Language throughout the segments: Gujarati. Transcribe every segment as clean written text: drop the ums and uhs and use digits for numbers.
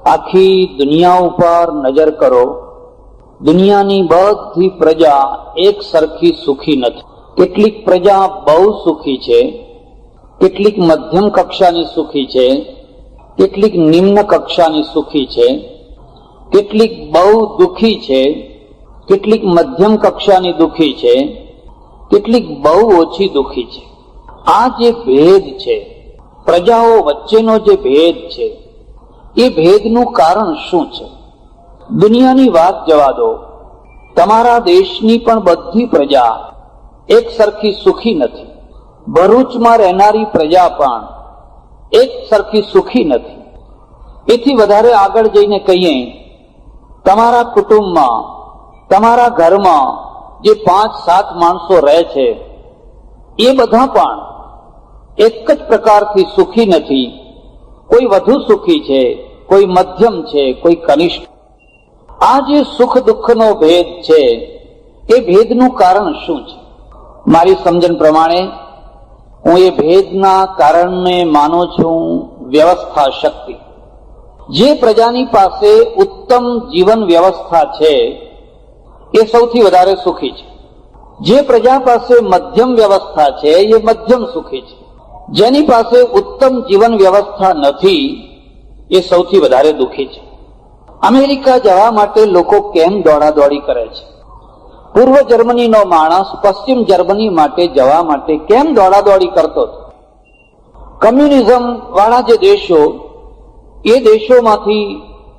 આખી દુનિયા ઉપર નજર કરો, દુનિયાની બધી પ્રજા એક સરખી સુખી નથી. કેટલીક પ્રજા બહુ સુખી છે, કેટલીક મધ્યમ કક્ષાની સુખી છે, કેટલીક નિમ્ન કક્ષાની સુખી છે, કેટલીક બહુ દુઃખી છે, કેટલીક મધ્યમ કક્ષાની દુઃખી છે, કેટલીક બહુ ઓછી દુઃખી છે. આ જે ભેદ છે, પ્રજાઓ વચ્ચેનો જે ભેદ છે, એ ભેદનું કારણ શું છે? દુનિયાની વાત જવા દો, તમારા દેશની પણ બધી પ્રજા એક સરખી સુખી નથી. ભરૂચમાં રહેનારી પ્રજા પણ એક સરખી સુખી નથી. એથી વધારે આગળ જઈને કહીએ, તમારા કુટુંબમાં, તમારા ઘરમાં જે 5-7 માણસો રહે છે, એ બધા પણ એક જ પ્રકારથી સુખી નથી. કોઈ વધુ સુખી છે, કોઈ મધ્યમ છે, કોઈ કનિષ્ઠ. આ જે સુખ દુઃખનો ભેદ છે, એ ભેદનું કારણ શું છે? મારી સમજણ પ્રમાણે હું એ ભેદના કારણને માનું છું વ્યવસ્થા શક્તિ. જે પ્રજાની પાસે ઉત્તમ જીવન વ્યવસ્થા છે, એ સૌથી વધારે સુખી છે. જે પ્રજા પાસે મધ્યમ વ્યવસ્થા છે, એ મધ્યમ સુખી છે. જેની પાસે ઉત્તમ જીવન વ્યવસ્થા નથી, એ સૌથી વધારે દુઃખી છે. અમેરિકા જવા માટે લોકો કેમ દોડાદોડી કરે છે? પૂર્વ જર્મનીનો માણસ પશ્ચિમ જર્મની માટે જવા માટે કેમ દોડાદોડી કરતો હતો? કમ્યુનિઝમ વાળા જે દેશો, એ દેશોમાંથી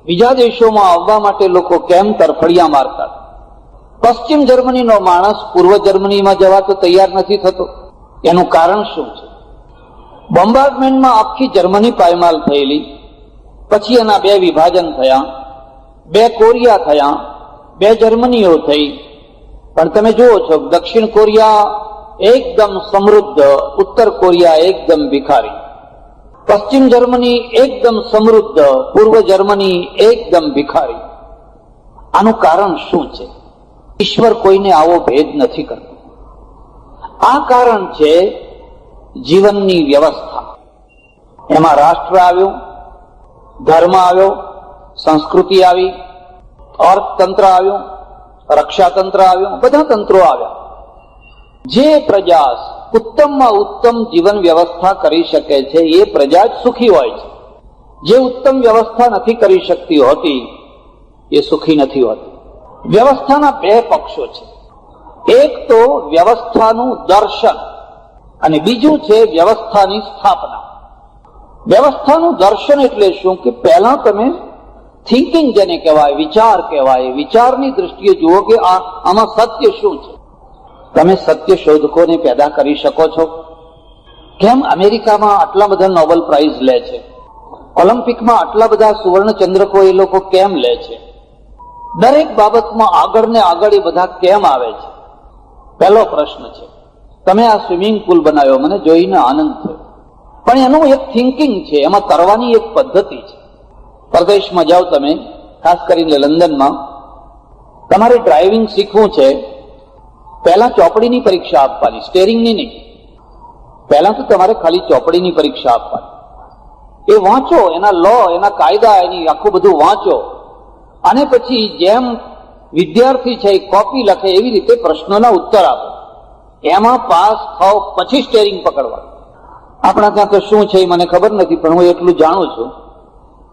બીજા દેશોમાં આવવા માટે લોકો કેમ તરફડિયા મારતા? પશ્ચિમ જર્મનીનો માણસ પૂર્વ જર્મનીમાં જવા તો તૈયાર નથી થતો. એનું કારણ શું છે? બોમ્બાર્ડમેન્ટમાં આખી જર્મની પાયમાલ થયેલી, પછી એના 2 વિભાજન થયા, 2 કોરિયા થયા, 2 જર્મનીઓ થઈ. પણ તમે જુઓ છો, દક્ષિણ કોરિયા એકદમ સમૃદ્ધ, ઉત્તર કોરિયા એકદમ ભિખારી. પશ્ચિમ જર્મની એકદમ સમૃદ્ધ, પૂર્વ જર્મની એકદમ ભિખારી. આનું કારણ શું છે? ઈશ્વર કોઈને આવો ભેદ નથી કરતો. આ કારણ છે જીવનની વ્યવસ્થા. એમાં રાષ્ટ્ર આવ્યું, ધર્મ આવ્યો, સંસ્કૃતિ આવી, અર્થતંત્ર આવ્યું, રક્ષાતંત્ર આવ્યું, બધા તંત્રો આવ્યા. જે પ્રજા ઉત્તમમાં ઉત્તમ જીવન વ્યવસ્થા કરી શકે છે, એ પ્રજા જ સુખી હોય છે. જે ઉત્તમ વ્યવસ્થા નથી કરી શકતી હોતી, એ સુખી નથી હોતી. વ્યવસ્થાના 2 પક્ષો છે. એક તો વ્યવસ્થાનું દર્શન અને બીજું છે વ્યવસ્થાની સ્થાપના. વ્યવસ્થાનું દર્શન એટલે શું? કે પહેલા તમે થિંકિંગ જેને કહેવાય, વિચાર કહેવાય, વિચારની દ્રષ્ટિએ જુઓ કે આમાં સત્ય શું છે. તમે સત્ય શોધકોને પેદા કરી શકો છો? કેમ અમેરિકામાં આટલા બધા નોબેલ પ્રાઇઝ લે છે? ઓલિમ્પિકમાં આટલા બધા સુવર્ણ ચંદ્રકો એ લોકો કેમ લે છે? દરેક બાબતમાં આગળ ને આગળ એ બધા કેમ આવે છે? પહેલો પ્રશ્ન છે. તમે આ સ્વિમિંગ પુલ બનાવ્યો, મને જોઈને આનંદ થયો, પણ એનું એક થિંકિંગ છે, એમાં કરવાની એક પદ્ધતિ છે. પરદેશમાં જાઓ તમે, ખાસ કરીને લંડનમાં, તમારે ડ્રાઇવિંગ શીખવું છે, પહેલા ચોપડીની પરીક્ષા આપવાની, સ્ટેરિંગની નહીં. પહેલા તો તમારે ખાલી ચોપડીની પરીક્ષા આપવાની. એ વાંચો, એના લો, એના કાયદા, એની આખું બધું વાંચો, અને પછી જેમ વિદ્યાર્થી છે એ કોપી લખે એવી રીતે પ્રશ્નોના ઉત્તર આપો. એમાં પાસ થાવ પછી સ્ટેરિંગ પકડવાનું. આપણા ત્યાં તો શું છે એ મને ખબર નથી, પણ હું એટલું જાણું છું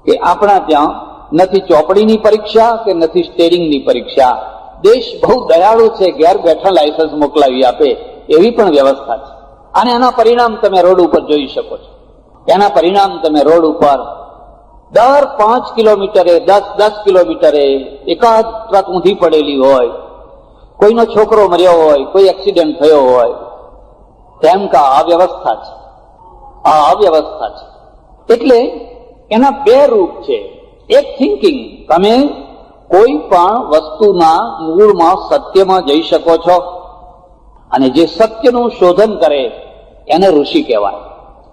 કે આપણા ત્યાં નથી ચોપડીની પરીક્ષા કે નથી સ્ટેરિંગની પરીક્ષા. દેશ બહુ દયાળુ છે, ઘેર બેઠા લાયસન્સ મોકલાવી આપે એવી પણ વ્યવસ્થા છે. અને એના પરિણામ તમે રોડ ઉપર જોઈ શકો છો. એના પરિણામ તમે રોડ ઉપર દર 5 કિલોમીટરે, 10 કિલોમીટરે એકાદ ટ્રક ઊંધી પડેલી હોય, કોઈનો છોકરો મર્યો હોય, કોઈ એક્સિડન્ટ થયો હોય, તેમ કે આ વ્યવસ્થા છે, આ અવ્યવસ્થા છે. એટલે એના 2 રૂપ છે. એક થિંકિંગ, તમે કોઈ પણ વસ્તુના મૂળમાં, સત્યમાં જઈ શકો છો, અને જે સત્યનું શોધન કરે એને ઋષિ કહેવાય.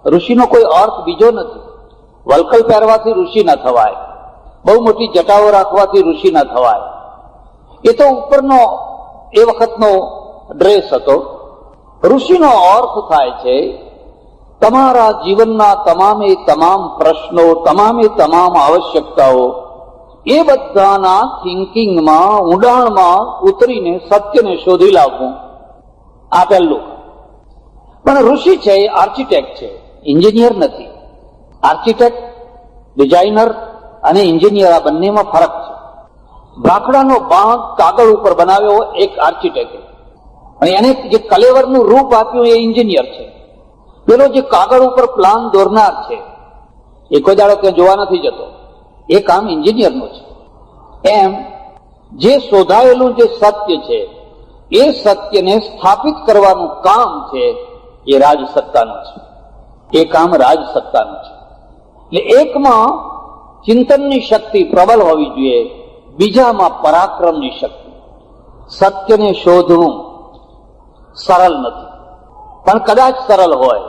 ઋષિનો કોઈ અર્થ બીજો નથી. વલકલ પહેરવાથી ઋષિ ન થવાય, બહુ મોટી જટાઓ રાખવાથી ઋષિ ન થવાય. એ તો ઉપરનો એ વખતનો ડ્રેસ હતો. ઋષિનો અર્થ થાય છે તમારા જીવનના તમામે તમામ પ્રશ્નો, તમામે તમામ આવશ્યકતાઓ એ બધાના થિંકિંગમાં, ઊંડાણમાં ઉતરીને સત્યને શોધી લાવવું, આ પહેલું. પણ ઋષિ છે એ આર્કિટેક્ટ છે, એન્જિનિયર નથી. આર્કિટેક્ટ, ડિઝાઇનર અને એન્જિનિયર આ બંનેમાં ફરક છે. ભાખડાનો બાંધ કાગળ ઉપર બનાવ્યો એક આર્કિટેક્ટ, અને એને જે કલેવરનું રૂપ આપ્યું એ એન્જિનિયર છે. પેલો જે કાગળ ઉપર પ્લાન દોરનાર છે એ કોઈ દાડો ત્યાં જોવા નથી જતો, એ કામ એન્જિનિયરનું છે. એમ જે શોધાયેલું જે સત્ય છે એ સત્યને સ્થાપિત કરવાનું કામ છે એ રાજસત્તાનું છે. એ કામ રાજસત્તાનું છે. એટલે એકમાં ચિંતનની શક્તિ પ્રબળ હોવી જોઈએ, બીજામાં પરાક્રમની શક્તિ. સત્યને શોધવું સરળ નથી, પણ કદાચ સરળ હોય,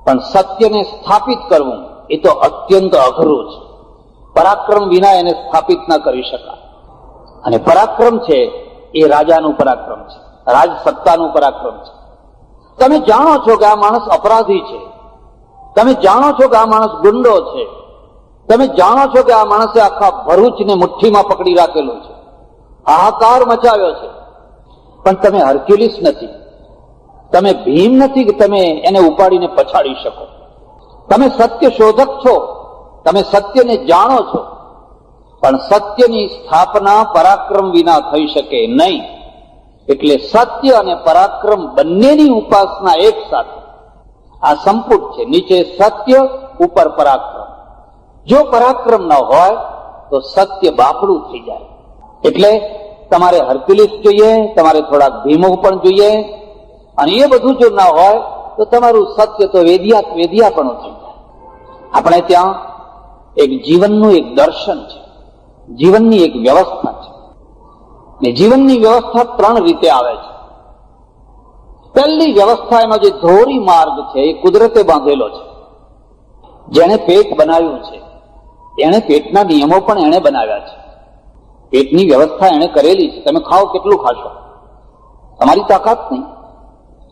પણ સત્યને સ્થાપિત કરવું એ તો અત્યંત અઘરું છે. પરાક્રમ વિના એને સ્થાપિત ન કરી શકાય. અને પરાક્રમ છે એ રાજાનું પરાક્રમ છે, રાજસત્તાનું પરાક્રમ છે. તમે જાણો છો કે આ માણસ અપરાધી છે, તમે જાણો છો કે આ માણસ ગુંડો છે, તમે જાણો છો કે આ માણસે આખા ભરૂચને મુઠ્ઠીમાં પકડી રાખેલું છે, હાહાકાર મચાવ્યો છે, પણ તમે હર્ક્યુલિસ નથી, તમે ભીમ નથી કે તમે એને ઉપાડીને પછાડી શકો. તમે સત્ય શોધક છો, તમે સત્યને જાણો છો, પણ સત્યની સ્થાપના પરાક્રમ વિના થઈ શકે નહીં. એટલે સત્ય અને પરાક્રમ બંનેની ઉપાસના એક સાથે. આ સંપુટ છે, નીચે સત્ય, ઉપર પરાક્રમ. જો પરાક્રમ ન હોય તો સત્ય બાપડું થઈ જાય. એટલે તમારે હર્ક્યુલિસ જોઈએ, તમારે થોડાક ભીમો પણ જોઈએ, અને એ બધું જો ના હોય તો તમારું સત્ય તો વેદિયા પણ થઈ જાય. આપણે ત્યાં એક જીવનનું એક દર્શન છે, જીવનની એક વ્યવસ્થા છે. ને જીવનની વ્યવસ્થા 3 રીતે આવે છે. પહેલી વ્યવસ્થા, એનો જે ધોરી માર્ગ છે એ કુદરતે બાંધેલો છે. જેણે પેટ બનાવ્યું છે એને પેટના નિયમો પણ એણે બનાવ્યા છે. પેટની વ્યવસ્થા એણે કરેલી છે. તમે ખાઓ કેટલું ખાશો, તમારી તાકાત નહીં.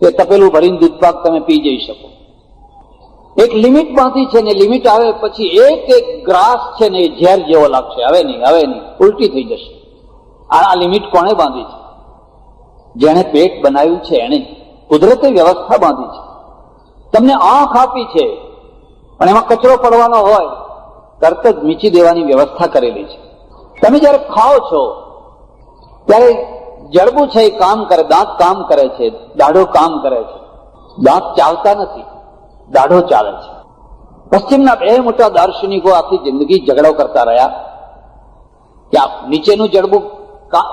એ તપેલું ભરીને દૂધપાક તમે પી જઈ શકો. એક લિમિટ બાંધી છે, ને લિમિટ આવે પછી એક એક ગ્રાસ છે ને એ ઝેર જેવો લાગશે. હવે નહીં, ઉલટી થઈ જશે. આ લિમિટ કોણે બાંધી છે? જેણે પેટ બનાવ્યું છે એણે. કુદરતે વ્યવસ્થા બાંધી છે. તમને આંખ આપી છે, પણ એમાં કચરો પડવાનો હોય તરત જ મીચી દેવાની વ્યવસ્થા કરેલી છે. તમે જયારે ખાઓ છો ત્યારે જડબું છે એ કામ કરે, દાંત કામ કરે છે, દાઢો કામ કરે છે. દાંત ચાવતા નથી, દાઢો ચાલે છે. પશ્ચિમના 2 મોટા દાર્શનિકો આખી જિંદગી ઝઘડો કરતા રહ્યા કે આ નીચેનું જડબું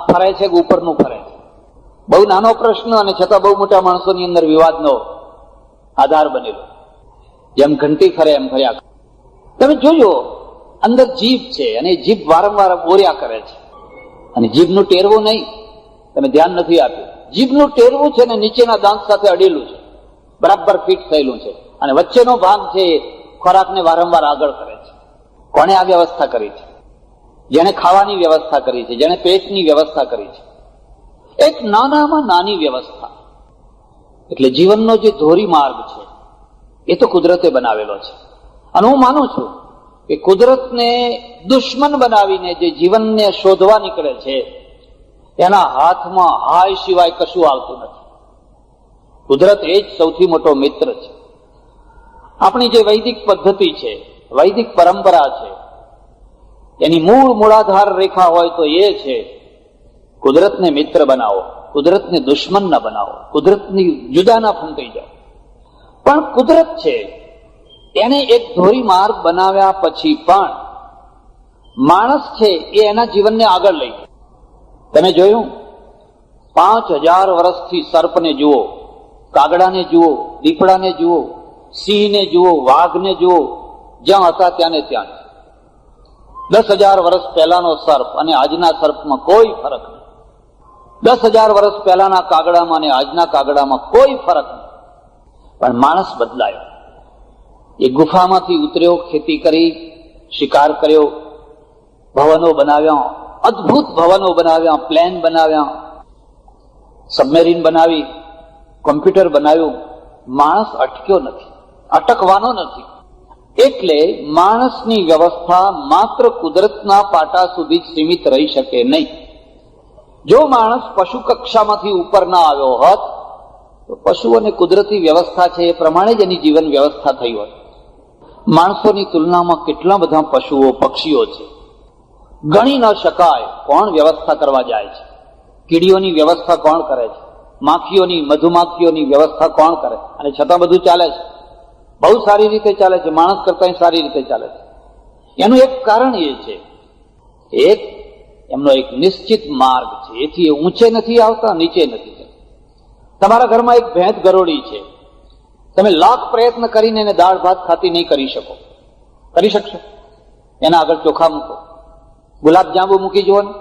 ફરે છે કે ઉપરનું ફરે છે. બહુ નાનો પ્રશ્ન, અને છતાં બહુ મોટા માણસોની અંદર વિવાદનો આધાર બનેલો. જેમ ઘંટી ફરે એમ ફર્યા. તમે જોજો, અંદર જીભ છે અને જીભ વારંવાર બોર્યા કરે છે. અને જીભનું ટેરવું નહીં, તમે ધ્યાન નથી આપ્યું. જીભનું ટેરવું છે ને નીચેના દાંત સાથે અડેલું છે, બરાબર ફિટ થયેલું છે, અને વચ્ચેનો ભાગ છે ખોરાકને વારંવાર આગળ કરે છે. કોણે આ વ્યવસ્થા કરી છે? જેણે ખાવાની વ્યવસ્થા કરી છે, જેણે પેટની વ્યવસ્થા કરી છે. એક નાનામાં નાની વ્યવસ્થા. એટલે જીવનનો જે ધોરી માર્ગ છે એ તો કુદરતે બનાવેલો છે. અને હું માનું છું કે કુદરતને દુશ્મન બનાવીને જે જીવનને શોધવા નીકળે છે એના હાથમાં હાય સિવાય કશું આવતું નથી. કુદરત એ જ સૌથી મોટો મિત્ર છે. આપણી જે વૈદિક પદ્ધતિ છે, વૈદિક પરંપરા છે, એની મૂળાધાર રેખા હોય તો એ છે કુદરતને મિત્ર બનાવો, કુદરતને દુશ્મન ના બનાવો, કુદરતની જુદા ના ફૂંકાઈ જાય. પણ કુદરત છે એને એક ધોરી માર્ગ બનાવ્યા પછી પણ માણસ છે એ એના જીવનને આગળ લઈ. તમે જોયું 5000 વર્ષથી સર્પને જુઓ, કાગડાને જુઓ, દીપડાને જુઓ, સિંહને જુઓ, વાઘને જુઓ, જ્યાં હતા ત્યાંને ત્યાં. 10,000 વર્ષ પહેલાનો સર્પ અને આજના સર્પમાં કોઈ ફરક નહીં. 10,000 વર્ષ પહેલાના કાગડામાં અને આજના કાગડામાં કોઈ ફરક નહીં. પણ માણસ બદલાયો. એ ગુફામાંથી ઉતર્યો, ખેતી કરી, શિકાર કર્યો, ભવનો બનાવ્યા, અદભુત ભવનો બનાવ્યા, પ્લેન બનાવ્યા, સબમેરીન બનાવી, કોમ્પ્યુટર બનાવ્યું. માણસ અટક્યો નથી. અટકવાનો નથી. એટલે માણસની વ્યવસ્થા માત્ર કુદરતના પાટા સુધી જ સીમિત રહી શકે નહીં. જો માણસ પશુ કક્ષામાંથી ઉપર ના આવ્યો હોત તો પશુઓને કુદરતી વ્યવસ્થા છે એ પ્રમાણે જ એની જીવન વ્યવસ્થા થઈ હોત. માણસોની તુલનામાં કેટલા બધા પશુઓ પક્ષીઓ છે, ગણી ન શકાય. કોણ વ્યવસ્થા કરવા જાય છે? કીડીઓની વ્યવસ્થા કોણ કરે છે? માખીઓની, મધુમાખીઓની વ્યવસ્થા કોણ કરે? અને છતાં બધું ચાલે છે, બહુ સારી રીતે ચાલે છે, માણસ કરતા સારી રીતે ચાલે છે. એનું એક કારણ એ છે, એમનો એક નિશ્ચિત માર્ગ છે. એથી એ ઊંચે નથી આવતા, નીચે નથી જતા. તમારા ઘરમાં એક ભેંસ ગરોળી છે, તમે લાખ પ્રયત્ન કરીને એને દાળ ભાત ખાતી નહીં કરી શકો. કરી શકશો? એના આગળ ચોખા મૂકો, ગુલાબ જાંબુ મૂકી જુઓ ને,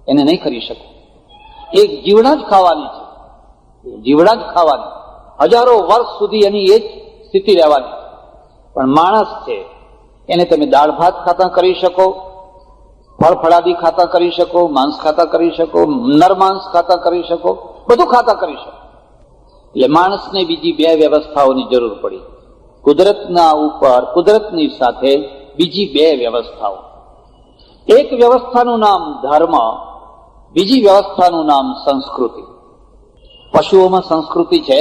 એને નહીં કરી શકો. એક જીવડા જ ખાવાની છે, જીવડા જ ખાવાની, હજારો વર્ષ સુધી એની એ જ સ્થિતિ રહેવાની. પણ માણસ છે, એને તમે દાળ ભાત ખાતા કરી શકો, ફળ ફળાદી ખાતા કરી શકો, માંસ ખાતા કરી શકો, નરમાંસ ખાતા કરી શકો, બધું ખાતા કરી શકો. એટલે માણસને બીજી બે વ્યવસ્થાઓની જરૂર પડી. કુદરતના ઉપર, કુદરતની સાથે બીજી બે વ્યવસ્થાઓ. એક વ્યવસ્થાનું નામ ધર્મ, બીજી વ્યવસ્થાનું નામ સંસ્કૃતિ. પશુઓમાં સંસ્કૃતિ છે?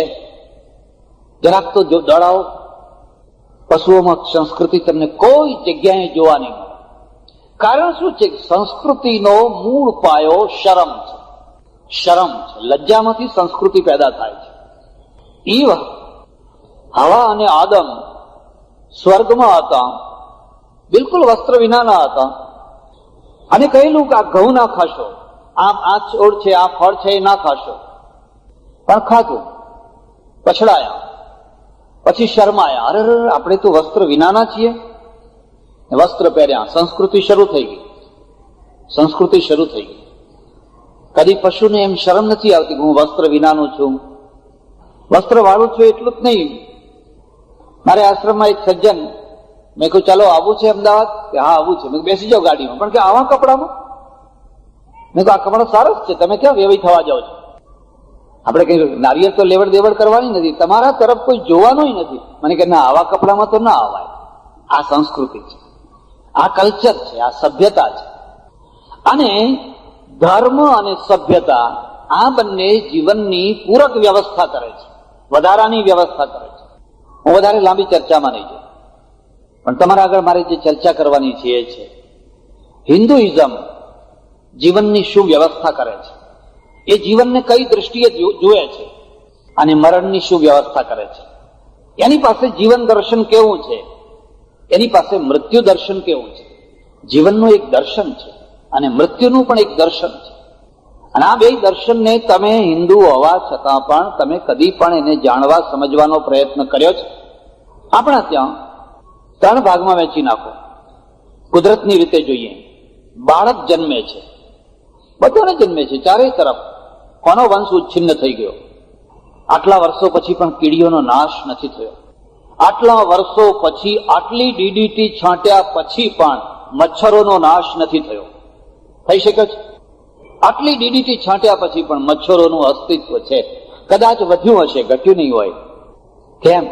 જરાક તો દોડાવો. પશુઓમાં સંસ્કૃતિ તમને કોઈ જગ્યાએ જોવા નહીં મળે. કારણ શું છે? સંસ્કૃતિનો મૂળ પાયો શરમ છે. શરમ છે, લજ્જામાંથી સંસ્કૃતિ પેદા થાય છે. હવા અને આદમ સ્વર્ગમાં હતા, બિલકુલ વસ્ત્ર વિનાના હતા, અને કહેલું કે આ ઘઉં ના ખાશો, આ છોડ છે, આ ફળ છે એ ના ખાશો. પણ ખાધું, પછડાયા, પછી શરમાયા. અરે આપણે તો વસ્ત્ર વિનાના છીએ. વસ્ત્ર પહેર્યા, સંસ્કૃતિ શરૂ થઈ ગઈ. સંસ્કૃતિ શરૂ થઈ ગઈ. કદી પશુને એમ શરમ નથી આવતી કે હું વસ્ત્ર વિનાનું છું, વસ્ત્ર વાળું છું. એટલું જ નહીં, મારે આશ્રમમાં એક સજ્જન, મેં કહ્યું ચાલો આવું છે અમદાવાદ? કે હા આવું છે. મેં બેસી જાઓ ગાડીમાં. પણ કે આવા કપડામાં? મેં કહ્યું આ કપડા સારા જ છે, તમે ક્યાં વેવાઈ થવા જાઓ છો? આપણે કઈ નારિયેળ તો લેવડ દેવડ કરવાની નથી, તમારા તરફ કોઈ જોવાનું નથી. મને કે ના, આવા કપડામાં તો ના આવાય. આ સંસ્કૃતિ છે, આ કલ્ચર છે, આ સભ્યતા છે. અને ધર્મ અને સભ્યતા આ બંને જીવનની પૂરક વ્યવસ્થા કરે છે, વધારાની વ્યવસ્થા કરે છે. હું વધારે લાંબી ચર્ચામાં નહીં જાઉં, પણ તમારા આગળ મારે જે ચર્ચા કરવાની છે એ છે હિન્દુઇઝમ જીવનની શું વ્યવસ્થા કરે છે, એ જીવનને કઈ દ્રષ્ટિએ જુએ છે, અને મરણની શું વ્યવસ્થા કરે છે. એની પાસે જીવન દર્શન કેવું છે, એની પાસે મૃત્યુ દર્શન કેવું છે. જીવનનું એક દર્શન છે અને મૃત્યુનું પણ એક દર્શન છે. અને આ બે દર્શનને તમે હિન્દુ હોવા છતાં પણ તમે કદી પણ એને જાણવા સમજવાનો પ્રયત્ન કર્યો છે? આપણા ત્યાં 3 ભાગમાં વહેંચી નાખો. કુદરતની રીતે જોઈએ, બાળક જન્મે છે, બધાને જન્મે છે, ચારે તરફ. કોનો વંશ ઉચ્છિન્ન થઈ ગયો? આટલા વર્ષો પછી પણ કીડીઓનો નાશ નથી થયો. આટલા વર્ષો પછી, આટલી ડીડીટી છાંટ્યા પછી પણ મચ્છરોનો નાશ નથી થયો. થઈ શક્યો છે? આટલી ડીડીટી છાંટ્યા પછી પણ મચ્છરોનું અસ્તિત્વ છે. કદાચ વધ્યું હશે, ઘટ્યું નહીં હોય. કેમ?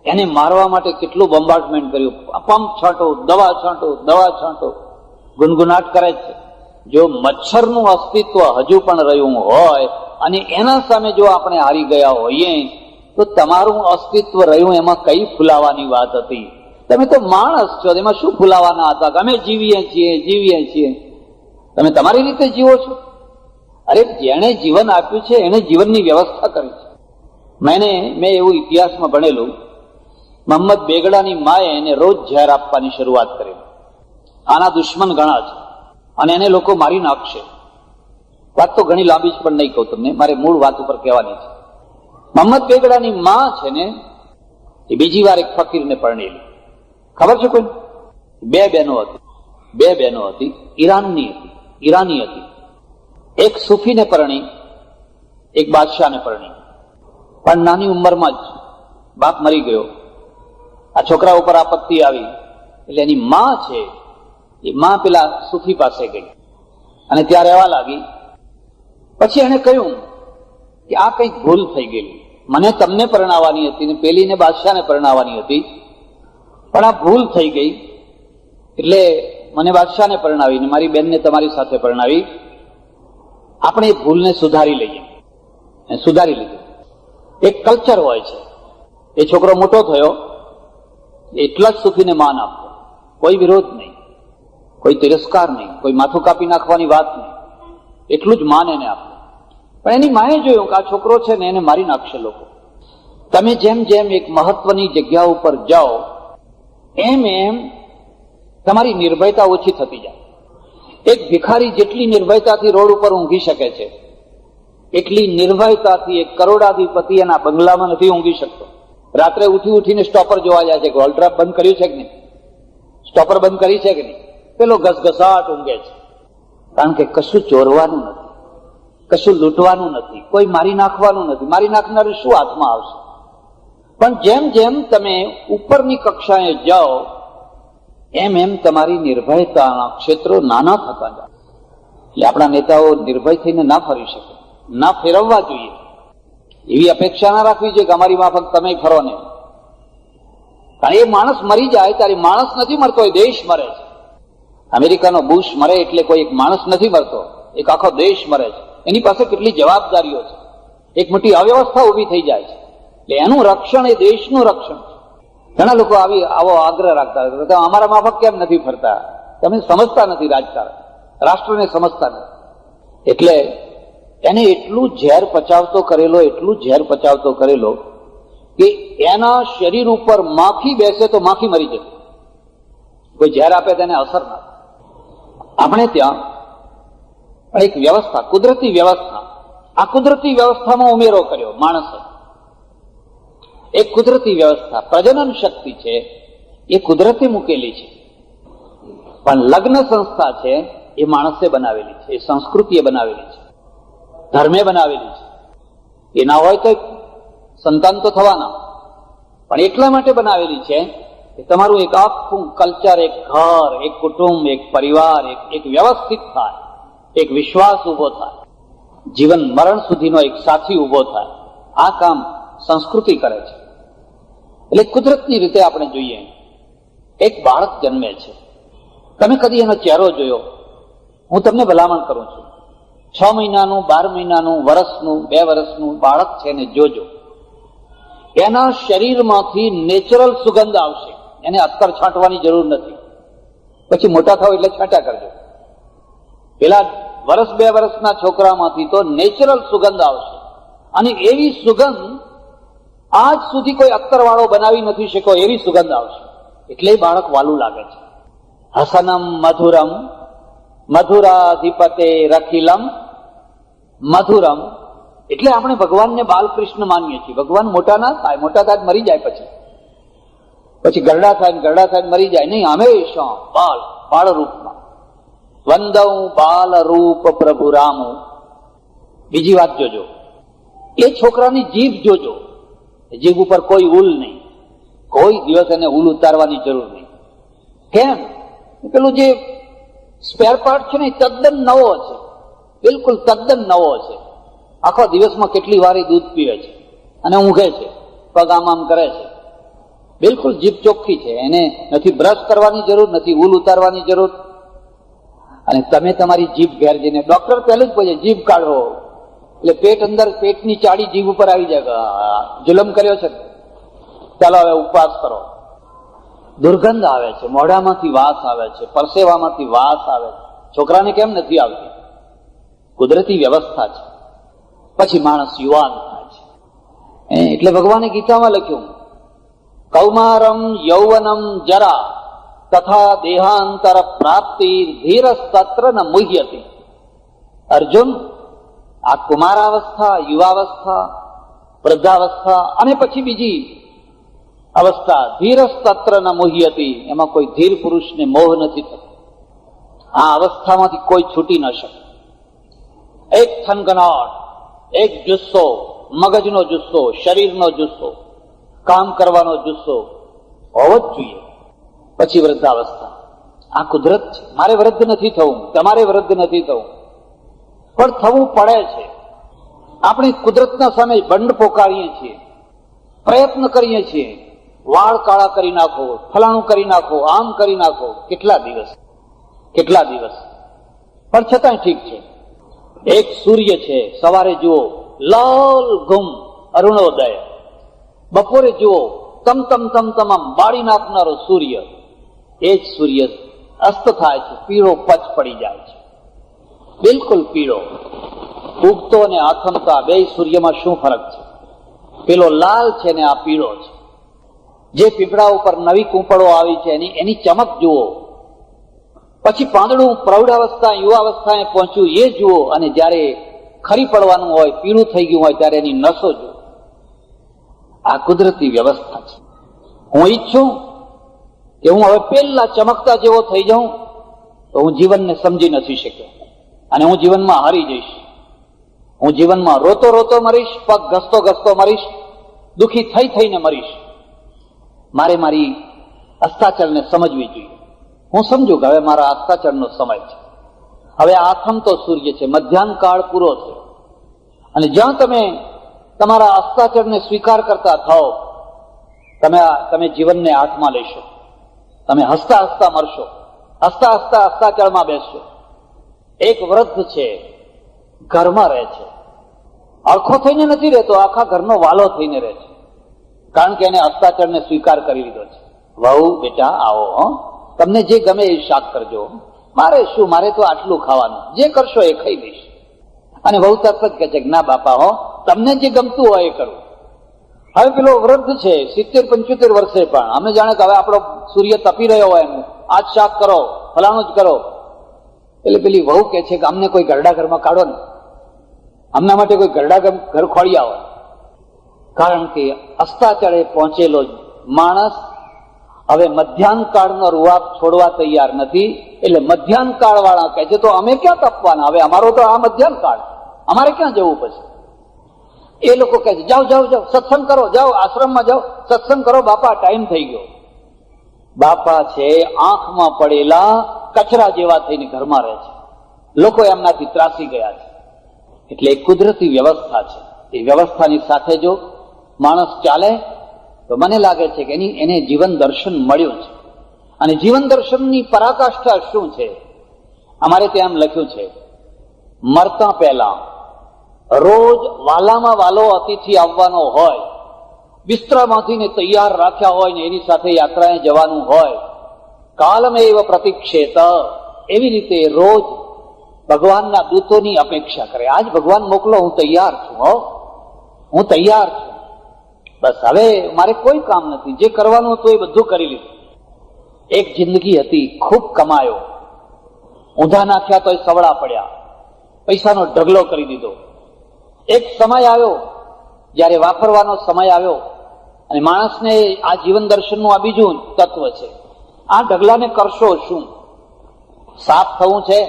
એને મારવા માટે કેટલું બોમ્બાર્ડમેન્ટ કર્યું, પંપ છાંટો, દવા છાંટો, દવા છાંટો, ગુનગુનાટ કરે છે. જો મચ્છરનું અસ્તિત્વ હજુ પણ રહ્યું હોય અને એના સામે જો આપણે હારી ગયા હોઈએ તો તમારું અસ્તિત્વ રહ્યું એમાં કઈ ફૂલાવાની વાત હતી? તમે તો માણસ છો, એમાં શું ફૂલાવાના હતા? અમે જીવીએ છીએ. તમે તમારી રીતે જીવો છો. અરે જેણે જીવન આપ્યું છે એને જીવનની વ્યવસ્થા કરી છે. મેં એવું ઇતિહાસમાં ભણેલું, મોહમ્મદ બેગડાની માએ એને રોજ ઝેર આપવાની શરૂઆત કરી. આના દુશ્મન ઘણા છે અને એને લોકો મારી નાખશે. વાત તો ઘણી લાંબી જ પણ નહીં કહું તમને, મારે મૂળ વાત ઉપર કહેવાની છે. મોહમ્મદ બેગડાની માં છે ને એ બીજી વાર એક ફકીરને પરણેલી. ખબર છે કોઈ? 2 બહેનો હતી, ઈરાની હતી. એક સૂફીને પરણી, એક બાદશાહને પરણી. પણ નાની ઉંમરમાં જ બાપ મરી ગયો. આ છોકરા ઉપર આપત્તિ આવી એટલે એની માં છે એ માં પેલા સૂફી પાસે ગઈ અને ત્યાં રહેવા લાગી. પછી એને કહ્યું કે આ કઈક ભૂલ થઈ ગયેલી, મને તમને પરણાવવાની હતી ને પેલીને બાદશાહને પરણાવવાની હતી, પણ આ ભૂલ થઈ ગઈ એટલે મને બાદશાહને પરણાવી ને મારી બેનને તમારી સાથે પરણાવી. આપણે એ ભૂલને સુધારી લઈએ, સુધારી લીધું. એક કલ્ચર હોય છે. એ છોકરો મોટો થયો, એટલા જ સુખીને માન આપતો, કોઈ વિરોધ નહીં, કોઈ તિરસ્કાર નહીં, કોઈ માથું કાપી નાખવાની વાત નહીં, એટલું જ માન એને આપે. પણ એની માએ જોયું કે આ છોકરો છે ને એને મારી નાખશે લોકો. તમે જેમ જેમ એક મહત્વની જગ્યા ઉપર જાઓ એમ એમ તમારી નિર્ભયતા ઓછી થતી જાય. એક ભિખારી જેટલી નિર્ભયતાથી રોડ ઉપર ઊંઘી શકે છે એટલી નિર્ભયતાથી એક કરોડાધિપતિ એના બંગલામાં નથી ઊંઘી શકતો. રાત્રે ઉઠીને સ્ટોપર જોવા જાય છે કે હોલ ટ્રેપ બંધ કર્યું છે કે નહીં, સ્ટોપર બંધ કરી છે કે નહીં. પેલો ઘસઘસાટ ઊંઘે છે, કારણ કે કશું ચોરવાનું નથી, કશું લૂંટવાનું નથી, કોઈ મારી નાખવાનું નથી. મારી નાખનારું શું હાથમાં આવશે? પણ જેમ જેમ તમે ઉપરની કક્ષાએ જાઓ એમ એમ તમારી નિર્ભયતાના ક્ષેત્રો નાના થતા જાય. એટલે આપણા નેતાઓ નિર્ભય થઈને ના ફરી શકે, ના ફેરવવા જોઈએ. એવી અપેક્ષા ના રાખવી જોઈએ કે અમારી માફક તમે ફરો ને. કારણ એ માણસ મરી જાય ત્યારે માણસ નથી મરતો, એ દેશ મરે છે. અમેરિકાનો બુશ મરે એટલે કોઈ એક માણસ નથી મરતો, એક આખો દેશ મરે છે. એની પાસે કેટલી જવાબદારીઓ છે. એક મોટી અવ્યવસ્થા ઉભી થઈ જાય છે. એટલે એનું રક્ષણ એ દેશનું રક્ષણ છે. ઘણા લોકો આવો આગ્રહ રાખતા અમારા માફક કેમ નથી ફરતા? તમે સમજતા નથી રાજકારણ, રાષ્ટ્રને સમજતા નથી. એટલે એને એટલું ઝેર પચાવતો કરેલો કે એના શરીર ઉપર માખી બેસે તો માખી મરી જશે. કોઈ ઝેર આપે તેને અસર ના. આપણે ત્યાં એક વ્યવસ્થા, કુદરતી વ્યવસ્થા, આ કુદરતી વ્યવસ્થામાં ઉમેરો કર્યો માણસે. એક કુદરતી વ્યવસ્થા, પ્રજનન શક્તિ છે એ કુદરતે મૂકેલી છે, પણ લગ્ન સંસ્થા છે એ માણસે બનાવેલી છે, એ સંસ્કૃતિએ બનાવેલી છે, ધર્મે બનાવેલી છે. એ ના હોય તો સંતાન તો થવાના, પણ એટલા માટે બનાવેલી છે કે તમારું એક આખું કલ્ચર, એક ઘર, એક કુટુંબ, એક પરિવાર, એક વ્યવસ્થિત થાય, એક વિશ્વાસ ઉભો થાય, જીવન મરણ સુધીનો એક સાથી ઉભો થાય. આ કામ સંસ્કૃતિ કરે છે. એટલે કુદરતની રીતે આપણે જોઈએ, એક બાળક જન્મે છે, તમે કદી એનો ચહેરો જોયો? હું તમને ભલામણ કરું છું, 6 મહિનાનું, 12 મહિનાનું, વર્ષનું, 2 વર્ષનું બાળક છે ને જોજો, એના શરીરમાંથી નેચરલ સુગંધ આવશે. એને અત્તર છાંટવાની જરૂર નથી. પછી મોટા થાવ એટલે છાંટા કરજો. પેલા 1-2 વર્ષના છોકરામાંથી તો નેચરલ સુગંધ આવશે, અને એવી સુગંધ આજ સુધી કોઈ અત્તરવાળો બનાવી નથી શક્યો એવી સુગંધ આવશે. એટલે બાળક વાલું લાગે છે. હસનમ મધુરમ મધુરાધિપતે રખિલમ મધુરમ. એટલે આપણે ભગવાનને બાલકૃષ્ણ માનીએ છીએ. ભગવાન મોટા ના થાય, મોટા થાય મરી જાય, પછી ગરડા થાય મરી જાય નહીં, હંમેશા બાળ રૂપમાં. વંદઉ બાલ રૂપ પ્રભુ રામુ. બીજી વાત જોજો, એ છોકરાની જીભ જોજો, જીભ ઉપર કોઈ ઉલ નહીં, કોઈ દિવસ એને ઉલ ઉતારવાની જરૂર નહીં. કેમ? પેલું જે સ્પેર પાર્ટ છે ને તદ્દન નવો છે, બિલકુલ તદ્દન નવો છે. આખો દિવસમાં કેટલી વાર દૂધ પીવે છે અને ઊંઘે છે, પગ આમ કરે છે, બિલકુલ જીભ ચોખ્ખી છે. એને નથી બ્રશ કરવાની જરૂર, નથી ઉલ ઉતારવાની જરૂર. અને તમે તમારી જીભ ઘેર જઈને ડોક્ટર પહેલું જ પૂછે જીભ કાઢો, એટલે પેટ અંદર, પેટની ચાડી જીભ ઉપર આવી જાય, જુલમ કર્યો છે, ચાલો હવે ઉપવાસ કરો. દુર્ગંધ આવે છે, મોઢામાંથી વાસ આવે છે, પરસેવામાંથી વાસ આવે છે. છોકરાને કેમ નથી આવતી? કુદરતી વ્યવસ્થા છે. પછી માણસ યુવાન થાય છે. એટલે ભગવાને ગીતામાં લખ્યું, કૌમારમ યૌવનમ જરા તથા દેહાંતર પ્રાપ્તિ ધીરસ્તત્ર ન મુહ્યતી. અર્જુન, આ કુમારાવસ્થા, યુવાવસ્થા, વૃદ્ધાવસ્થા અને પછી બીજી અવસ્થા ધીરસ્તત્ર ન મુહ્યતી, એમાં કોઈ ધીર પુરુષને મોહ નથી થતો. આ અવસ્થામાંથી કોઈ છૂટી ન શકે. એક થનગનાટ, એક જુસ્સો, મગજનો જુસ્સો, શરીરનો જુસ્સો, કામ કરવાનો જુસ્સો હોવો જ જોઈએ. પછી વૃદ્ધાવસ્થા. આ કુદરત છે. મારે વૃદ્ધ નથી થવું, તમારે વૃદ્ધ નથી થવું, પણ થવું પડે છે. આપણે કુદરતના સામે બંડ પોકારીએ છીએ, પ્રયત્ન કરીએ છીએ, વાળ કાળા કરી નાખો, ફલાણું કરી નાખો, આમ કરી નાખો, કેટલા દિવસ પણ છતાંય ઠીક છે. એક સૂર્ય છે, સવારે જુઓ લાલ ઘુમ અરુણોદય, બપોરે જુઓ તમ તમ તમ તમામ બાળી નાખનારો સૂર્ય. એ જ સૂર્ય અસ્ત થાય છે, પીળો પચ પડી જાય છે, બિલકુલ પીળો. ઉગતો અને આથમતા બે સૂર્યમાં શું ફરક છે? પેલો લાલ છે ને આ પીળો છે. જે પીપળા ઉપર નવી કૂંપળો આવી છે એની ચમક જુઓ, પછી પાંદડું પ્રૌઢાવસ્થા યુવાવસ્થાએ પહોંચ્યું એ જુઓ, અને જ્યારે ખરી પડવાનું હોય, પીળું થઈ ગયું હોય ત્યારે એની નસો જુઓ. આ કુદરતી વ્યવસ્થા છે. હું ઈચ્છું કે હું હવે પેલા ચમકતા જેવો થઈ જાઉં તો હું જીવનને સમજી નથી શક્યો, અને હું જીવનમાં હારી જઈશ. હું જીવનમાં રોતો રોતો મરીશ, પગ ઘસતો ઘસતો મરીશ, દુઃખી થઈ થઈને મરીશ. મારે મારી અસ્તાચળને સમજવી જોઈએ. હું સમજુ કે હવે મારા અસ્તાચળનો સમય છે, હવે આથમતો સૂર્ય છે, મધ્યાહન કાળ પૂરો છે. અને જ્યાં તમે તમારા અસ્તાચળને સ્વીકાર કરતા થાઓ, તમે જીવનને હાથમાં લેશો. તમે હસતા હસતા મરશો, હસતા હસતા અસ્તાચળમાં બેસશો. એક વૃદ્ધ છે, ઘરમાં રહે છે, અળખો થઈને નથી રહેતો, આખા ઘરનો વાલો થઈને રહે છે, કારણ કે એને અસ્તાચળને સ્વીકાર કરી લીધો છે. વહુ બેટા આવો, તમને જે ગમે એ શાક કરજો, મારે શું, મારે તો આટલું ખાવાનું, જે કરશો એ ખાઈ દઈશ. અને વહુ તરત જ કહે છે કે ના બાપા તમને જે ગમતું હોય એ કરું. હવે પેલો વૃદ્ધ છે 70-75 વર્ષે, પણ અમે જાણે કે હવે આપણો સૂર્ય તપી રહ્યો હોય એનું, આજ શાક કરો, ફલાણું જ કરો. એટલે પેલી વહુ કહે છે કે અમને કોઈ ઘરડા ઘરમાં કાઢો ને, અમના માટે કોઈ ઘરડા ઘર ખોળી આવો. કારણ કે અસ્તાચળે પહોંચેલો માણસ હવે મધ્યાહન કાળનો રૂઆબ છોડવા તૈયાર નથી. એટલે મધ્યાહન કાળ વાળા કહે છે તો અમે ક્યાં તપવાના, હવે અમારો તો આ મધ્યાહન કાળ, અમારે ક્યાં જવું પછી? એ લોકો કહે છે જાઓ જાઓ જાઓ, સત્સંગ કરો, જાઓ આશ્રમમાં જાઓ, સત્સંગ કરો, બાપા ટાઈમ થઈ ગયો. બાપા છે આંખમાં પડેલા કચરા જેવા થઈને ઘરમાં રહે છે, લોકો એમનાથી ત્રાસી ગયા છે. એટલે એક કુદરતી વ્યવસ્થા છે. એ વ્યવસ્થાની સાથે જો માણસ ચાલે તો મને લાગે છે કે એને જીવન દર્શન મળ્યું છે. અને જીવન દર્શનની પરાકાષ્ઠા શું છે? અમારે ત્યાં એમ લખ્યું છે, મરતા પહેલા રોજ વાલામાં વાલો અતિથિ આવવાનો હોય, બિસ્તરા બાંધીને તૈયાર રાખ્યા હોય ને એની સાથે યાત્રાએ જવાનું હોય, કાલમેવ પ્રતિક્ષેત, એવી રીતે રોજ ભગવાનના દૂતોની અપેક્ષા કરે. આજ ભગવાન મોકલો, હું તૈયાર છું, હું તૈયાર છું, બસ હવે મારે કોઈ કામ નથી, જે કરવાનું હતું એ બધું કરી લીધું. એક જિંદગી હતી, ખૂબ કમાયો, ઊંધા નાખ્યા તો સવડા પડ્યા, પૈસાનો ઢગલો કરી દીધો. એક સમય આવ્યો જ્યારે વાપરવાનો સમય આવ્યો, અને માણસને આ જીવન દર્શનનું આ બીજું તત્વ છે. આ ઢગલાને કરશો શું? સાપ થવું છે,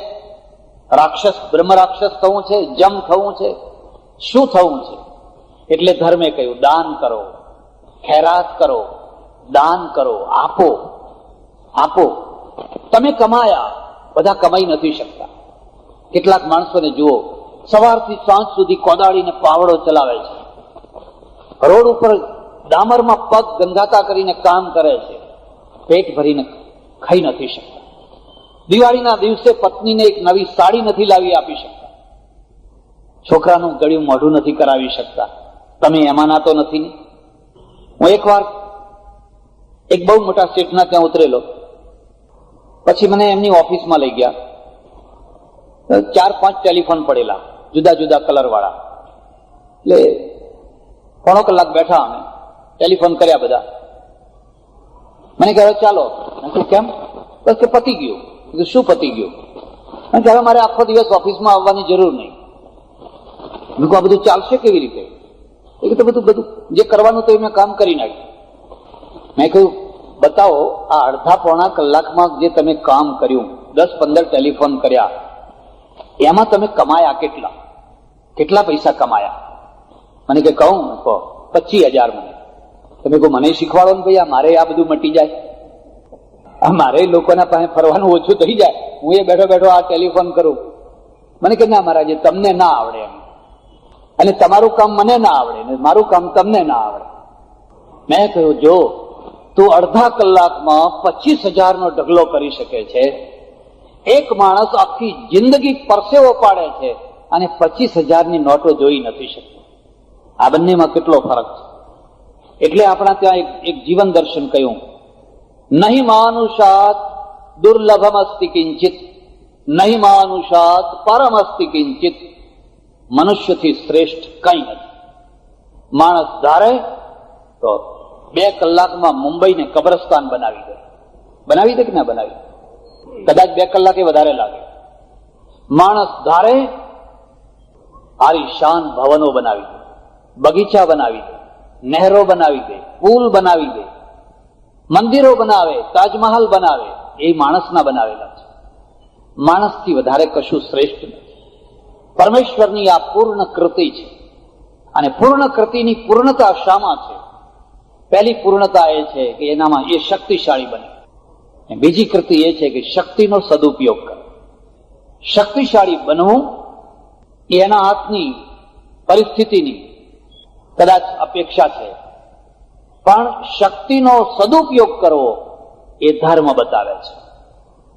રાક્ષસ બ્રહ્મ રાક્ષસ થવું છે, જમ થવું છે, શું થવું છે? એટલે ધર્મે કહ્યું દાન કરો, ખૈરાત કરો, દાન કરો, આપો. આપો. તમે કમાયા, બધા કમાઈ નથી શકતા. કેટલાક માણસોને જુઓ, સવારથી સાંજ સુધી કોદાળીને પાવડો ચલાવે છે, રોડ ઉપર ડામરમાં પગ ગંધાતા કરીને કામ કરે છે, પેટ ભરીને ખાઈ નથી શકતા. દિવાળીના દિવસે પત્નીને એક નવી સાડી નથી લાવી આપી શકતા, છોકરાનું ગળ્યું મોઢું નથી કરાવી શકતા. તમે એમાંના તો નથી ને? હું એકવાર એક બહુ મોટા શેઠના ત્યાં ઉતરેલો, પછી મને એમની ઓફિસમાં લઈ ગયા. 4-5 ટેલિફોન પડેલા, જુદા જુદા કલર વાળા. એટલે પોણો કલાક બેઠા, અમે ટેલિફોન કર્યા બધા. મને કહે ચાલો. કેમ? બસ કે પતી ગયું. શું પતી ગયું? કે હવે મારે આખો દિવસ ઓફિસમાં આવવાની જરૂર નહીં. મેં કહ્યું આ બધું ચાલશે કેવી રીતે? એ તો બધું જે કરવાનું તો મેં કામ કરી નાખ્યું. મેં કહ્યું બતાવો આ અડધા-પોણા કલાકમાં જે તમે કામ કર્યું, 10-15 ટેલિફોન કર્યા, એમાં તમે કમાયા કેટલા? કેટલા પૈસા કમાયા? મને કે કહું 25,000. મને તમે કહો મને શીખવાડો ને ભાઈ, મારે આ બધું મટી જાય, મારે લોકોના પાસે ફરવાનું ઓછું થઈ જાય, હું એ બેઠો બેઠો આ ટેલિફોન કરું. મને કે ના મહારાજ તમને ના આવડે એમ. અને તમારું કામ મને ના આવડે ને મારું કામ તમને ના આવડે. મેં કહ્યું, જો તું અડધા કલાકમાં 25,000નો ઢગલો કરી શકે છે, એક માણસ આખી જિંદગી પરસેવો પાડે છે અને 25,000ની નોટો જોઈ નથી શકતો. આ બંનેમાં કેટલો ફરક છે. એટલે આપણા ત્યાં એક જીવન દર્શન કહ્યું, નહીં માનુષાત દુર્લભમસ્તિ કિંચિત, નહીં માનુષાત પરમસ્તિ કિંચિત. મનુષ્યથી શ્રેષ્ઠ કંઈ નથી. માણસ ધારે તો 2 કલાકમાં મુંબઈને કબ્રસ્તાન બનાવી દે કે ના બનાવી? કદાચ 2 કલાકે વધારે લાગે. માણસ ધારે આલીશાન ભવનો બનાવી દે, બગીચા બનાવી દે, નહેરો બનાવી દે, પુલ બનાવી દે, મંદિરો બનાવે, તાજમહાલ બનાવે. એ માણસના બનાવેલા છે. માણસથી વધારે કશું શ્રેષ્ઠ નથી. પરમેશ્વરની આ પૂર્ણ કૃતિ છે. અને પૂર્ણ કૃતિની પૂર્ણતા શામાં છે? પહેલી પૂર્ણતા એ છે કે એનામાં એ શક્તિશાળી બને. બીજી કૃતિ એ છે કે શક્તિનો સદુપયોગ કરે. શક્તિશાળી બનવું એ એના હાથની પરિસ્થિતિની કદાચ અપેક્ષા છે, પણ શક્તિનો સદુપયોગ કરવો એ ધર્મ બતાવે છે.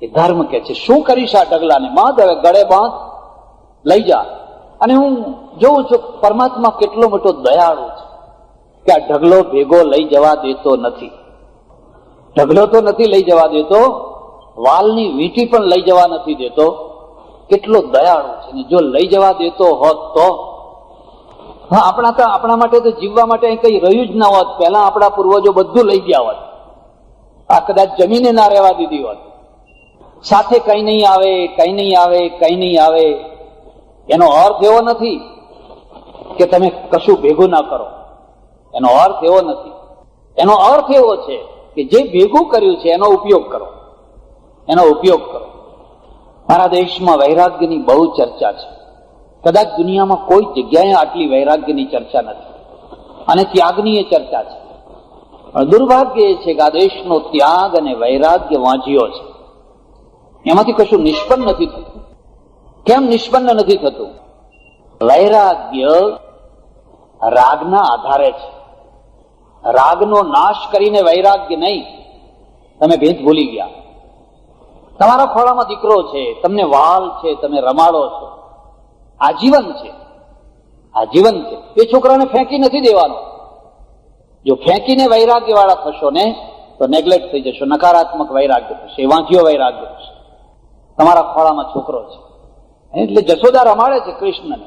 એ ધર્મ કે છે શું કરીશ આ ઢગલાને? બાંધ, હવે ગળે બાંધ, લઈ જા. અને હું જોઉં છું પરમાત્મા કેટલો મોટો દયાળુ છે કે આ ઢગલો ભેગો લઈ જવા દેતો નથી. ઢગલો તો નથી લઈ જવા દેતો, વાલની વીંટી પણ લઈ જવા નથી દેતો. કેટલો દયાળુ છે. ને જો લઈ જવા દેતો હોત તો હા, આપણા માટે તો જીવવા માટે કઈ રહ્યું જ ના હોત. પહેલા આપણા પૂર્વજો બધું લઈ ગયા હોત. આ કદાચ જમીને ના રહેવા દીધી હોત. સાથે કઈ નહીં આવે, કઈ નહીં આવે, કઈ નહીં આવે. એનો અર્થ એવો નથી કે તમે કશું ભેગું ના કરો. એનો અર્થ એવો નથી. એનો અર્થ એવો છે કે જે ભેગું કર્યું છે એનો ઉપયોગ કરો. એનો ઉપયોગ કરો. મારા દેશમાં વૈરાગ્યની બહુ ચર્ચા છે. કદાચ દુનિયામાં કોઈ જગ્યાએ આટલી વૈરાગ્યની ચર્ચા નથી. અને ત્યાગની એ ચર્ચા છે. પણ દુર્ભાગ્ય એ છે કે આ દેશનો ત્યાગ અને વૈરાગ્ય વાંચ્યો છે. એમાંથી કશું નિષ્પન્ન નથી થતું. કેમ નિષ્પન્ન નથી થતું? વૈરાગ્ય રાગના આધારે છે. રાગનો નાશ કરીને વૈરાગ્ય નહીં. તમે ભેદ ભૂલી ગયા. તમારા ખોળામાં દીકરો છે, તમને વાલ છે, તમે રમાડો છો, આજીવન છે, આજીવન છે. એ છોકરાને ફેંકી નથી દેવાનો. જો ફેંકીને વૈરાગ્ય વાળા થશો ને તો નેગ્લેક્ટ થઈ જશો. નકારાત્મક વૈરાગ્ય થશે, વાંચ્યો વૈરાગ્ય થશે. તમારા ખોળામાં છોકરો છે એટલે જશોદા રમાડે છે કૃષ્ણને,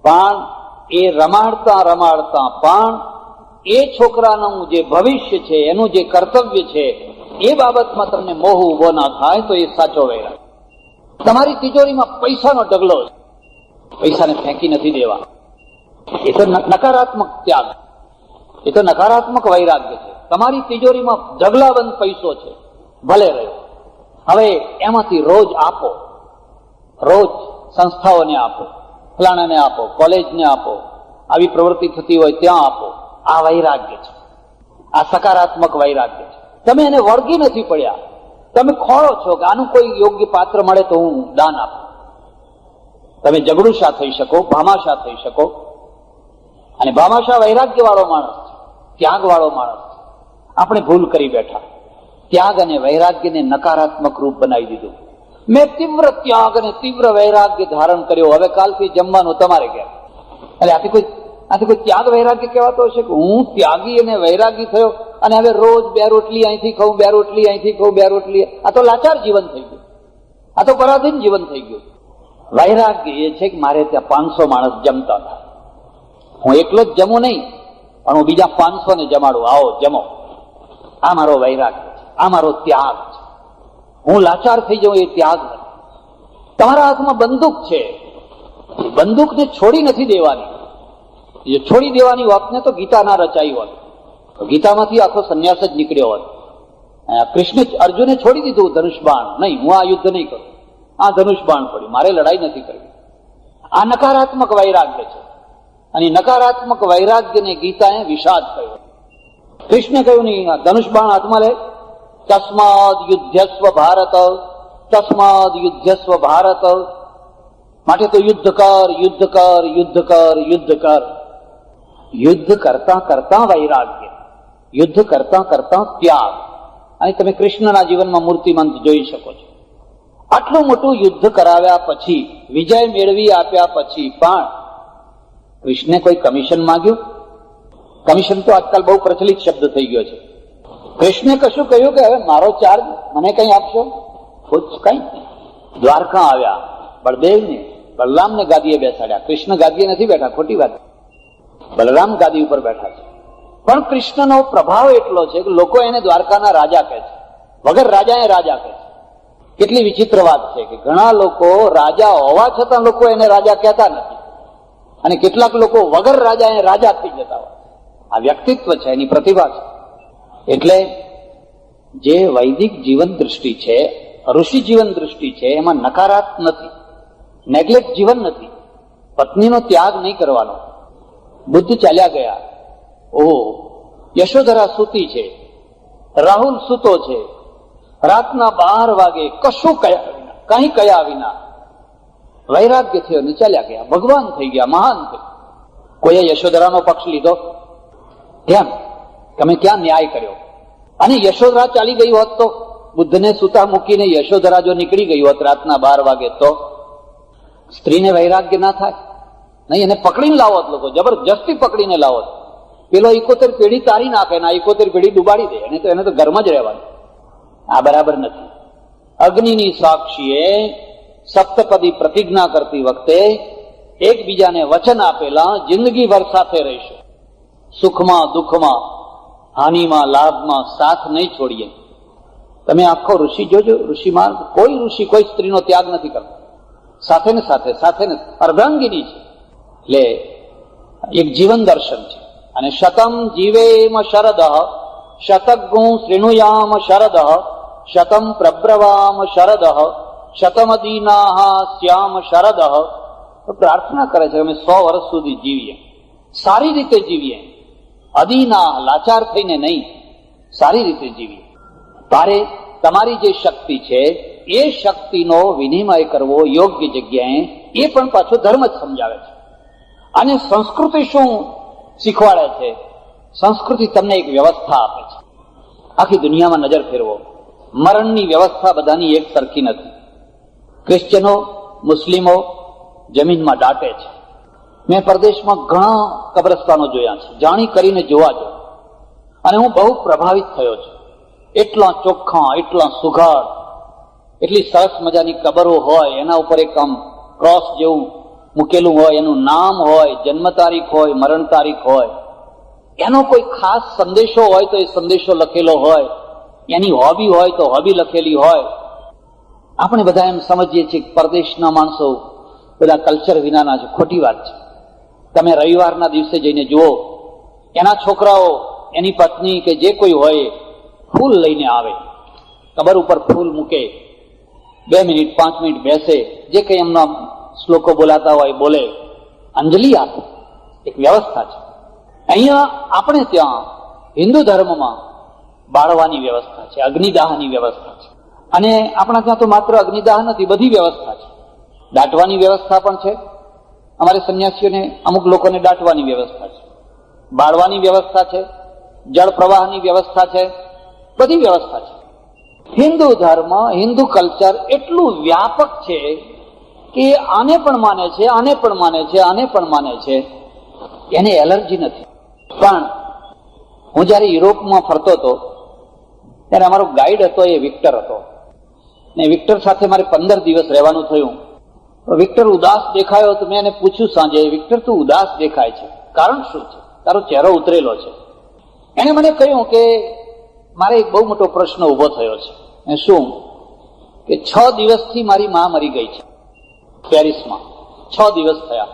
પણ એ રમાડતા રમાડતા પણ એ છોકરાનું જે ભવિષ્ય છે, એનું જે કર્તવ્ય છે, એ બાબતમાં તમને મોહ ઉભો ના થાય તો એ સાચો વૈરાગ. તમારી તિજોરીમાં પૈસાનો ઢગલો છે, પૈસાને ફેંકી નથી દેવા. એ તો નકારાત્મક ત્યાગ, એ તો નકારાત્મક વૈરાગ્ય છે. તમારી તિજોરીમાં ઢગલાબંધ પૈસો છે, ભલે રહ્યો. હવે એમાંથી રોજ આપો, રોજ સંસ્થાઓને આપો, ફલાણાને આપો, કોલેજને આપો, આવી પ્રવૃત્તિ થતી હોય ત્યાં આપો. આ વૈરાગ્ય છે. આ સકારાત્મક વૈરાગ્ય છે. તમે એને વળગી નથી પડ્યા. તમે ખોળો છો કે આનું કોઈ યોગ્ય પાત્ર મળે તો હું દાન આપું. તમે જગડુશા થઈ શકો, ભામાશા થઈ શકો. અને ભામાશા વૈરાગ્ય વાળો માણસ છે, ત્યાગ વાળો માણસ છે. આપણે ભૂલ કરી બેઠા. ત્યાગ અને વૈરાગ્યને નકારાત્મક રૂપ બનાવી દીધું. મેં તીવ્ર ત્યાગ અને તીવ્ર વૈરાગ્ય ધારણ કર્યો, હવે કાલથી જમવાનું તમારે ઘેર. એટલે આથી કોઈ ત્યાગ વૈરાગ્ય કહેવાતો હશે કે હું ત્યાગી અને વૈરાગી થયો અને હવે રોજ 2 રોટલી અહીંથી ખાઉં, 2 રોટલી અહીંથી ખાઉં, 2 રોટલી. આ તો લાચાર જીવન થઈ ગયું. આ તો પરાધીન જીવન થઈ ગયું. વૈરાગ્ય એ છે કે મારે ત્યાં 500 માણસ જમતા હતા. હું એકલો જ જમું નહીં, પણ હું બીજા 500 ને જમાડું. આવો જમો. આ મારો વૈરાગ્ય છે, આ મારો ત્યાગ છે. હું લાચાર થઈ જાઉં એ ત્યાગ નથી. તમારા હાથમાં બંદૂક છે, બંદૂકને છોડી નથી દેવાની. એ છોડી દેવાની વાતને તો ગીતા ના રચાઈ હોત, તો ગીતામાંથી આખો સંન્યાસ જ નીકળ્યો હોત. કૃષ્ણ અર્જુને છોડી દીધું ધનુષ બાણ. નહીં, હું આ યુદ્ધ નહીં કરું, આ ધનુષ બાણ પડ્યું, મારે લડાઈ નથી કરવી. આ નકારાત્મક વૈરાગ્ય છે. અને નકારાત્મક વૈરાગ્યને ગીતાએ વિષાદ કહ્યો. કૃષ્ણે કહ્યું નહીં, ધનુષ બાણ હાથમાં લે. તસ્માદ યુદ્ધસ્વ ભારત, તસ્માદ યુદ્ધસ્વ ભારત. માટે તો યુદ્ધ કર, યુદ્ધ કર, યુદ્ધ કર, યુદ્ધ કર. યુદ્ધ કરતા કરતા વૈરાગ્ય, યુદ્ધ કરતા કરતા ત્યાગ. અને તમે કૃષ્ણના જીવનમાં મૂર્તિમંત જોઈ શકો છો. આટલું મોટું યુદ્ધ કરાવ્યા પછી, વિજય મેળવી આપ્યા પછી પણ કૃષ્ણે કોઈ કમિશન માંગ્યું? કમિશન તો આજકાલ બહુ પ્રચલિત શબ્દ થઈ ગયો છે. કૃષ્ણે કશું કહ્યું કે હવે મારો ચાર્જ મને કઈ આપશો? કઈ. દ્વારકા આવ્યા, બળદેવને બલરામને ગાદીએ બેસાડ્યા. કૃષ્ણ ગાદીએ નથી બેઠા, ખોટી વાત. બલરામ ગાદી ઉપર બેઠા છે. પણ કૃષ્ણનો પ્રભાવ એટલો છે કે લોકો એને દ્વારકાના રાજા કહે છે, વગર રાજા એ રાજા કહે છે. કેટલી વિચિત્ર વાત છે કે ઘણા લોકો રાજા હોવા છતાં લોકો એને રાજા કહેતા નથી, અને કેટલાક લોકો વગર રાજા એ રાજા થઈ જતા હોય. આ વ્યક્તિત્વ છે, એની પ્રતિભા છે. એટલે જે વૈદિક જીવન દૃષ્ટિ છે, ઋષિ જીવન દૃષ્ટિ છે, એમાં નકારાત્મક નથી, નેગ્લેક્ટ જીવન નથી. પત્નીનો ત્યાગ નહીં કરવાનો. બુદ્ધ ચાલ્યા ગયા, ઓહો, યશોધરા સૂતી છે, રાહુલ સૂતો છે, રાતના 12 વાગે કશું કયા વિના, કઈ કયા વિના વૈરાગ્ય થયો અને ચાલ્યા ગયા. ભગવાન થઈ ગયા, મહાન થઈ. કોઈએ યશોધરાનો પક્ષ લીધો? કેમ? તમે ક્યાં ન્યાય કર્યો? અને યશોધરા ચાલી ગઈ હોત તો, બુદ્ધને સૂતા મૂકીને યશોધરા જો નીકળી ગઈ હોત રાતના 12 વાગે, તો સ્ત્રીને વૈરાગ્ય ના થાય? નહીં, એને પકડીને લાવોત, લોકો જબરજસ્તી પકડીને લાવોત. પેલો 71 પેઢી તારી નાખે ને 71 પેઢી ડુબાડી દે. એને તો ઘરમાં જ રહેવાનું. આ બરાબર નથી. અગ્નિની સાક્ષીએ સપ્તપદી પ્રતિજ્ઞા કરતી વખતે એકબીજાને વચન આપેલા, જિંદગીભર સાથે રહીશું, સુખમાં દુઃખમાં, હાનિમાં લાભમાં સાથ નહીં છોડીએ. તમે આખો ઋષિ જોજો, ઋષિ માર્ગ. કોઈ ઋષિ કોઈ સ્ત્રીનો ત્યાગ નથી કરતો. સાથે ને સાથે ને અર્ધાંગીની છે. એટલે એક જીવન દર્શન છે. અને શતમ જીવેમ શરદ, શતગું શૃણુયામ શરદ, શતમ પ્રબ્રવામ શરદ, શતમદીના શ્યામ શરદ. તો પ્રાર્થના કરે છે અમે 100 વર્ષ સુધી જીવીએ, સારી રીતે જીવીએ, અદીના, લાચાર થઈને નહીં, સારી રીતે જીવીએ. તારે તમારી જે શક્તિ છે એ શક્તિનો વિનિમય કરવો યોગ્ય જગ્યાએ, એ પણ પાછો ધર્મ જ સમજાવે છે. અને સંસ્કૃતિ શું શીખવાડે છે? સંસ્કૃતિ તમને એક વ્યવસ્થા આપે છે. આખી દુનિયામાં નજર ફેરવો, મરણની વ્યવસ્થા બધાની એક સરખી નથી. ક્રિશ્ચનો, મુસ્લિમો જમીનમાં દાટે છે. મેં પરદેશમાં ઘણા કબ્રસ્તાનો જોયા છે, જાણી કરીને જોવા જો, અને હું બહુ પ્રભાવિત થયો છું. એટલા ચોખ્ખા, એટલા સુઘડ, એટલી સરસ મજાની કબરો હોય, એના ઉપર એક આમ ક્રોસ જેવું મૂકેલું હોય, એનું નામ હોય, જન્મ તારીખ હોય, મરણ તારીખ હોય, એનો કોઈ ખાસ સંદેશો હોય તો એ સંદેશો લખેલો હોય, એની હોબી હોય તો હોબી લખેલી હોય. આપણે બધા એમ સમજીએ છીએ કે પરદેશના માણસો બધા કલ્ચર વિનાના છે. ખોટી વાત છે. તમે રવિવારના દિવસે જઈને જુઓ, એના છોકરાઓ, એની પત્ની કે જે કોઈ હોય, ફૂલ લઈને આવે, કબર ઉપર ફૂલ મૂકે, 2 મિનિટ 5 મિનિટ બેસે, જે કંઈ એમના શ્લોકો બોલાતા હોય બોલે, અંજલિ આપે. એક વ્યવસ્થા છે. અહીંયા આપણે ત્યાં હિન્દુ ધર્મમાં બાળવાની વ્યવસ્થા છે, અગ્નિદાહની વ્યવસ્થા છે. અને આપણા ત્યાં તો માત્ર અગ્નિદાહ નથી, બધી વ્યવસ્થા છે. દાટવાની વ્યવસ્થા પણ છે. અમારે સંન્યાસીઓને અમુક લોકોને દાટવાની વ્યવસ્થા છે, બાળવાની વ્યવસ્થા છે, જળ પ્રવાહની વ્યવસ્થા છે, બધી વ્યવસ્થા છે. હિન્દુ ધર્મ, હિન્દુ કલ્ચર એટલું વ્યાપક છે કે આને પણ માને છે, આને પણ માને છે, આને પણ માને છે. એને એલર્જી નથી. પણ હું જયારે યુરોપમાં ફરતો હતો ત્યારે અમારો ગાઈડ હતો, એ વિક્ટર હતો, ને વિક્ટર સાથે મારે 15 દિવસ રહેવાનું થયું. વિક્ટર ઉદાસ દેખાયો તો મેં એને પૂછ્યું સાંજે, વિક્ટર તું ઉદાસ દેખાય છે, કારણ શું છે? તારો ચહેરો ઉતરેલો છે. એને મને કહ્યું કે મારે એક બહુ મોટો પ્રશ્ન ઉભો થયો છે. શું? કે 6 દિવસથી મારી મા મરી ગઈ છે પેરિસમાં. 6 દિવસ થયા,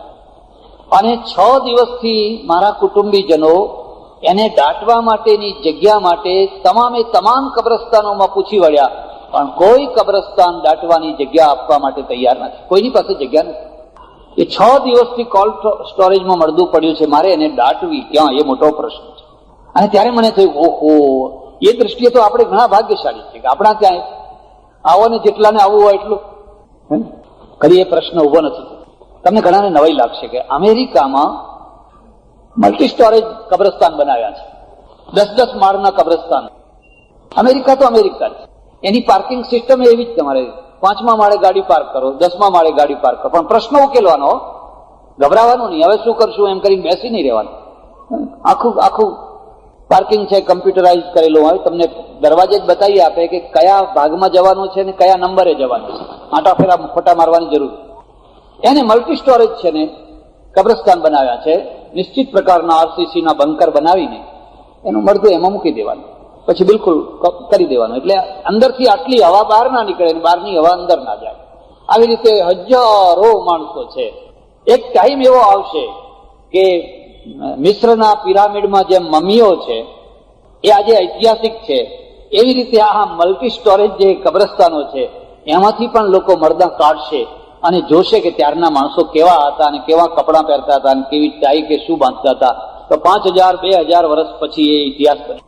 અને 6 દિવસથી મારા કુટુંબીજનો એને દાટવા માટેની જગ્યા માટે તમામ કબ્રસ્તાનોમાં પૂછી વળ્યા, પણ કોઈ કબ્રસ્તાન દાટવાની જગ્યા આપવા માટે તૈયાર નથી. કોઈની પાસે જગ્યા નથી. એ 6 દિવસથી કોલ્ડ સ્ટોરેજમાં મળદું પડ્યું છે. મારે એને દાટવી ક્યાં, એ મોટો પ્રશ્ન છે. અને ત્યારે મને થયું, ઓહો, એ દ્રષ્ટિએ તો આપણે ઘણા ભાગ્યશાળી છીએ કે આપણા ત્યાં આવો ને જેટલાને આવવું હોય એટલું. કદી એ પ્રશ્ન ઉભો નથી. તમને ઘણાને નવાઈ લાગશે કે અમેરિકામાં મલ્ટી સ્ટોરેજ કબ્રસ્તાન બનાવ્યા છે, 10-10 માળના કબ્રસ્તાન. અમેરિકા તો અમેરિકા છે, એની પાર્કિંગ સિસ્ટમ એવી જ. તમારે 5મા માળે ગાડી પાર્ક કરો, 10મા માળે ગાડી પાર્ક કરો, પણ પ્રશ્ન ઉકેલવાનો, ગભરાવાનું નહીં. હવે શું કરશું એમ કરીને બેસી નહીં રહેવાનું. આખું પાર્કિંગ છે, કમ્પ્યુટરાઇઝ કરેલું હોય. તમને દરવાજે જ બતાવી આપે કે કયા ભાગમાં જવાનું છે ને કયા નંબરે જવાનું છે. આંટા ફેરા ફોટા મારવાની જરૂર. એને મલ્ટી સ્ટોરેજ છે ને કબ્રસ્તાન બનાવ્યા છે. નિશ્ચિત પ્રકારના આરસીસી ના બંકર બનાવીને એનું મળતું એમાં મૂકી દેવાનું, પછી બિલકુલ કરી દેવાનું. એટલે અંદરથી આટલી હવા બહાર ના નીકળે અને બહારની હવા અંદર ના જાય. આવી રીતે હજારો માણસો છે. એક ટાઈમ એવો આવશે કે મિસ્રના પિરામિડમાં જે મમીઓ છે એ આજે ઐતિહાસિક છે, એવી રીતે આ મલ્ટી સ્ટોરેજ જે કબ્રસ્તાનો છે એમાંથી પણ લોકો મરદા કાઢશે અને જોશે કે ત્યારના માણસો કેવા હતા અને કેવા કપડાં પહેરતા હતા અને કેવી ટાઈ કે શું બાંધતા હતા. તો 5000-2000 વર્ષ પછી એ ઇતિહાસ બને.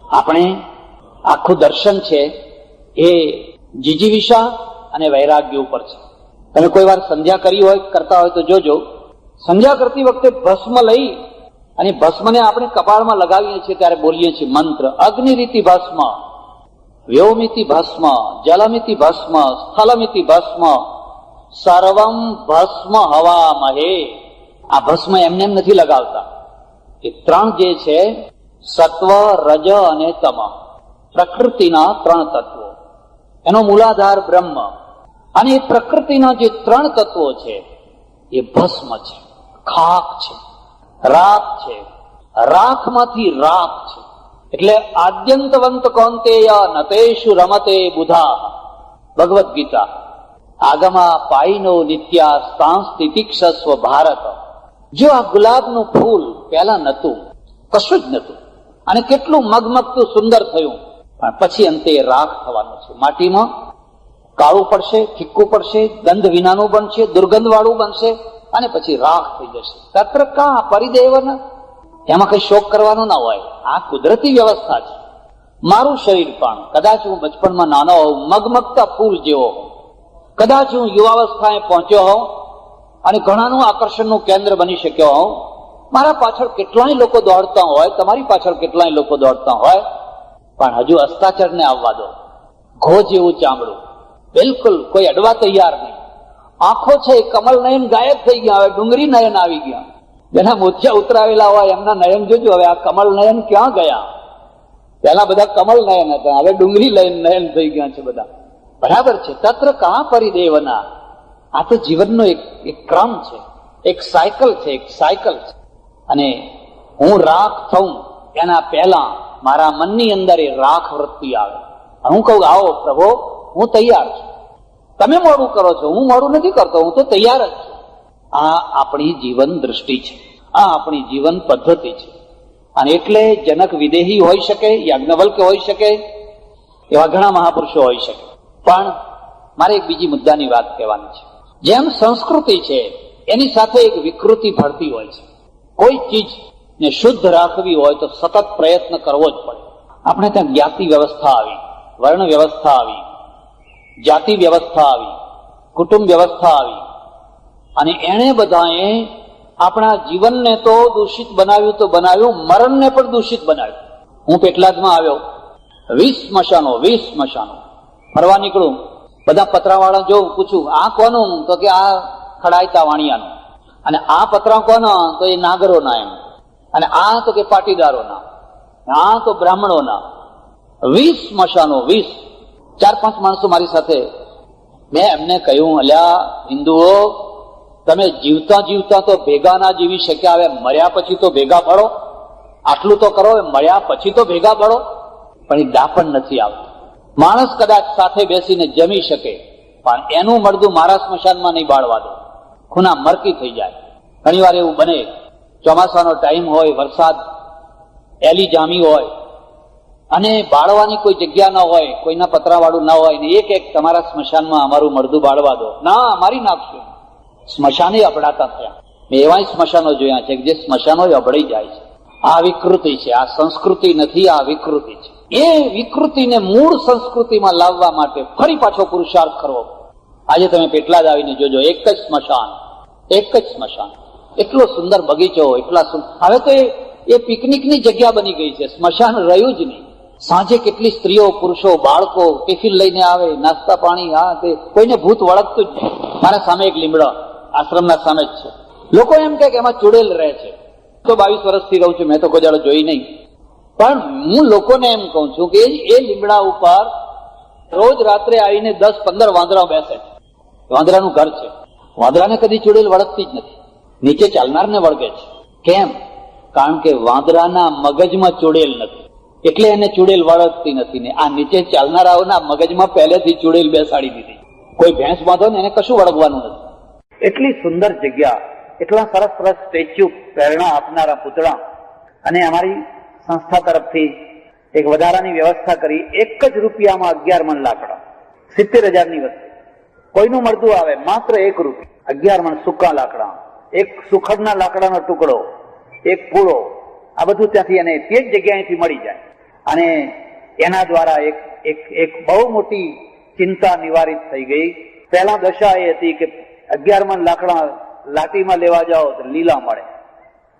આપણે આખું દર્શન છે એ જીજીવિષા અને વૈરાગ્ય ઉપર છે. તમે કોઈ વાર સંધ્યા કરી હોય, કરતા હોય તો જોજો, સંધ્યા કરતી વખતે ભસ્મ લઈ અને ભસ્મને આપણે કપાળમાં લગાવીએ છીએ ત્યારે બોલીએ છીએ મંત્ર, અગ્નિરીતિ ભસ્મ, વ્યોમિતિ ભસ્મ, જલમિતિ ભસ્મ, સ્થલમિતિ ભસ્મ, સર્વમ ભસ્મ હવા મહે. આ ભસ્મ એમને એમ નથી લગાવતા. એ 3 જે છે, સત્વ, રજ અને તમ, પ્રકૃતિના 3 તત્વો, એનો મૂલાધાર બ્રહ્મ. અને એ પ્રકૃતિના જે 3 તત્વો છે એ ભસ્મ છે, ખાક છે, રાખ છે. રાખમાંથી રાખ છે. એટલે આદ્યંતવંત કૌંતેય નતેષુ રમતે બુધા. ભગવદ્ ગીતા. આગમા પાઈનો નિત્યા સાંસ્તિતિક્ષસ્વ ભારત. જો આ ગુલાબનું ફૂલ પહેલા નતું, કશું જ નતું, અને કેટલું મગમગતું સુંદર થયું, પણ પછી અંતે રાખ થવાનું છે. માટીમાં કાળું પડશે, ફિક્કું પડશે, ગંધ વિનાનું બનશે, દુર્ગંધ વાળું બનશે અને પછી રાખ થઈ જશે. તત્ર કા પરિદેવન. એમાં કઈ શોક કરવાનો ના હોય. આ કુદરતી વ્યવસ્થા છે. મારું શરીર પણ કદાચ હું બચપણમાં નાનો હોઉં, મગમગતા ફૂલ જેવો હોઉં, કદાચ હું યુવાવસ્થાએ પહોંચ્યો હોઉં અને ઘણાનું આકર્ષણનું કેન્દ્ર બની શક્યો હોઉં, મારા પાછળ કેટલાય લોકો દોડતા હોય, તમારી પાછળ કેટલાય લોકો દોડતા હોય, પણ હજુ અસ્તાચરને આવવા દો. ઘો જેવું ચામડું, બિલકુલ કોઈ અડવા તૈયાર નહીં. આંખો છે કમલ નયન ગાયબ થઈ ગયા, હવે ડુંગળી નયન આવી ગયા. જેના મોતિયા ઉતરાવેલા હોય એમના નયન જોજો, હવે આ કમલ નયન ક્યાં ગયા? પેલા બધા કમલ નયન હતા, હવે ડુંગળી નયન થઈ ગયા છે બધા. બરાબર છે. તત્ર કા પરિદેવના. આ તો જીવનનો એક ક્રમ છે, એક સાયકલ છે, એક સાયકલ છે. અને હું રાખ થઉં એના પહેલા મારા મનની અંદર એ રાખ વૃત્તિ આવે. હું કહું આવો પ્રભુ, હું તૈયાર છું. તમે મોડું કરો છો, હું મોડું નથી કરતો, હું તો તૈયાર જ છું. આ આપણી જીવન દ્રષ્ટિ છે, આ આપણી જીવન પદ્ધતિ છે. અને એટલે જનક વિદેહી હોઈ શકે, યાજ્ઞવલ્ક્ય હોઈ શકે, એવા ઘણા મહાપુરુષો હોઈ શકે. પણ મારે એક બીજી મુદ્દાની વાત કહેવાની છે. જેમ સંસ્કૃતિ છે એની સાથે એક વિકૃતિ ભળતી હોય છે. કોઈ ચીજને શુદ્ધ રાખવી હોય તો સતત પ્રયત્ન કરવો જ પડે. આપણે ત્યાં જ્ઞાતિ વ્યવસ્થા આવી, વર્ણ વ્યવસ્થા આવી, જાતિ વ્યવસ્થા આવી, કુટુંબ વ્યવસ્થા આવી, અને એણે બધાએ આપણા જીવનને તો દૂષિત બનાવ્યું તો બનાવ્યું, મરણને પણ દૂષિત બનાવ્યું. હું પેટલાદમાં આવ્યો, 20 સ્મશાનો ફરવા નીકળું, બધા પતરાવાળા જોઉં, પૂછું આ કોનું? તો કે આ ખડાયતા વાણિયાનું. અને આ પતરા કોના? તો એ નાગરોના એમ. અને આ તો કે પાટીદારોના, આ તો બ્રાહ્મણોના. 20 સ્મશાનો, 20. 4-5 માણસો મારી સાથે. મેં એમને કહ્યું, અલ્યા હિન્દુઓ, તમે જીવતા જીવતા તો ભેગા ના જીવી શક્યા, હવે મર્યા પછી તો ભેગા પડો. આટલું તો કરો, મર્યા પછી તો ભેગા પડો. પણ એ દાપણ નથી આવતું. માણસ કદાચ સાથે બેસીને જમી શકે, પણ એનું મળદું મારા સ્મશાનમાં નહીં બાળવા દો, ખૂના મરકી થઈ જાય. ઘણી વાર એવું બને, ચોમાસાનો ટાઈમ હોય, વરસાદ એલી જામી હોય અને બાળવાની કોઈ જગ્યા ન હોય, કોઈના પતરાવાળું ન હોય, ને એક તમારા સ્મશાનમાં અમારું મળદું બાળવા દો. ના, મારી નાખશું. સ્મશાને અબડાતા થયા. મેં એવા સ્મશાનો જોયા છે જે સ્મશાનો અબડાઈ જાય છે. આ વિકૃતિ છે, આ સંસ્કૃતિ નથી, આ વિકૃતિ છે. એ વિકૃતિને મૂળ સંસ્કૃતિમાં લાવવા માટે ફરી પાછો પુરુષાર્થ કરવો. આજે તમે પેટલાદ આવીને જોજો, એક જ સ્મશાન, એક જ સ્મશાન, એટલો સુંદર બગીચો, એટલા હવે તો એ પિકનિકની જગ્યા બની ગઈ છે, સ્મશાન રહ્યું જ નહીં. સાંજે કેટલી સ્ત્રીઓ, પુરુષો, બાળકો ટિફિન લઈને આવે, નાસ્તા પાણી, આ તે, કોઈને ભૂત વળગતું જ નહીં. મારા સામે એક લીમડો આશ્રમના સામે જ છે. લોકો એમ કે એમાં ચુડેલ રહે છે. તો 22 વર્ષથી રહું છું, મેં તો કોઈ દાડો જોઈ નહીં. પણ હું લોકોને એમ કહું છું કે એ લીમડા ઉપર રોજ રાત્રે આવીને 10-15 વાંદરાઓ બેસે છે. વાંદરાનું ઘર છે. વાંદરાને કદી ચુડેલ વળગતી જ નથી, નીચે ચાલનારને વળગે છે. કેમ? કારણ કે વાંદરાના મગજમાં ચુડેલ નથી, એટલે એને ચુડેલ વળગતી નથી. ને આ નીચે ચાલનારાઓના મગજમાં પહેલેથી ચુડેલ બેસાડી દીધી. કોઈ ભેંસ બાંધો ને એને કશું વળગવાનું નથી. એટલી સુંદર જગ્યા, એટલા સરસ સરસ સ્ટેચ્યુ, પ્રેરણા આપનારા પૂતળા. અને અમારી સંસ્થા તરફથી એક વધારાની વ્યવસ્થા કરી. 1 જ રૂપિયામાં 11 મણ લાકડા, 70,000ની વસ્તી. કોઈનું મળતું આવે માત્ર 1 રૂપિયા, 11 મણ સૂકા લાકડા, એક સુખડના લાકડાનો ટુકડો, એક પૂળો, આ બધું ત્યાંથી અને તે જ જગ્યાએથી મળી જાય. અને એના દ્વારા એક બહુ મોટી ચિંતા નિવારિત થઈ ગઈ. પહેલા દશા એ હતી કે 11 મણ લાકડા લાટીમાં લેવા જાઓ તો લીલા મળે,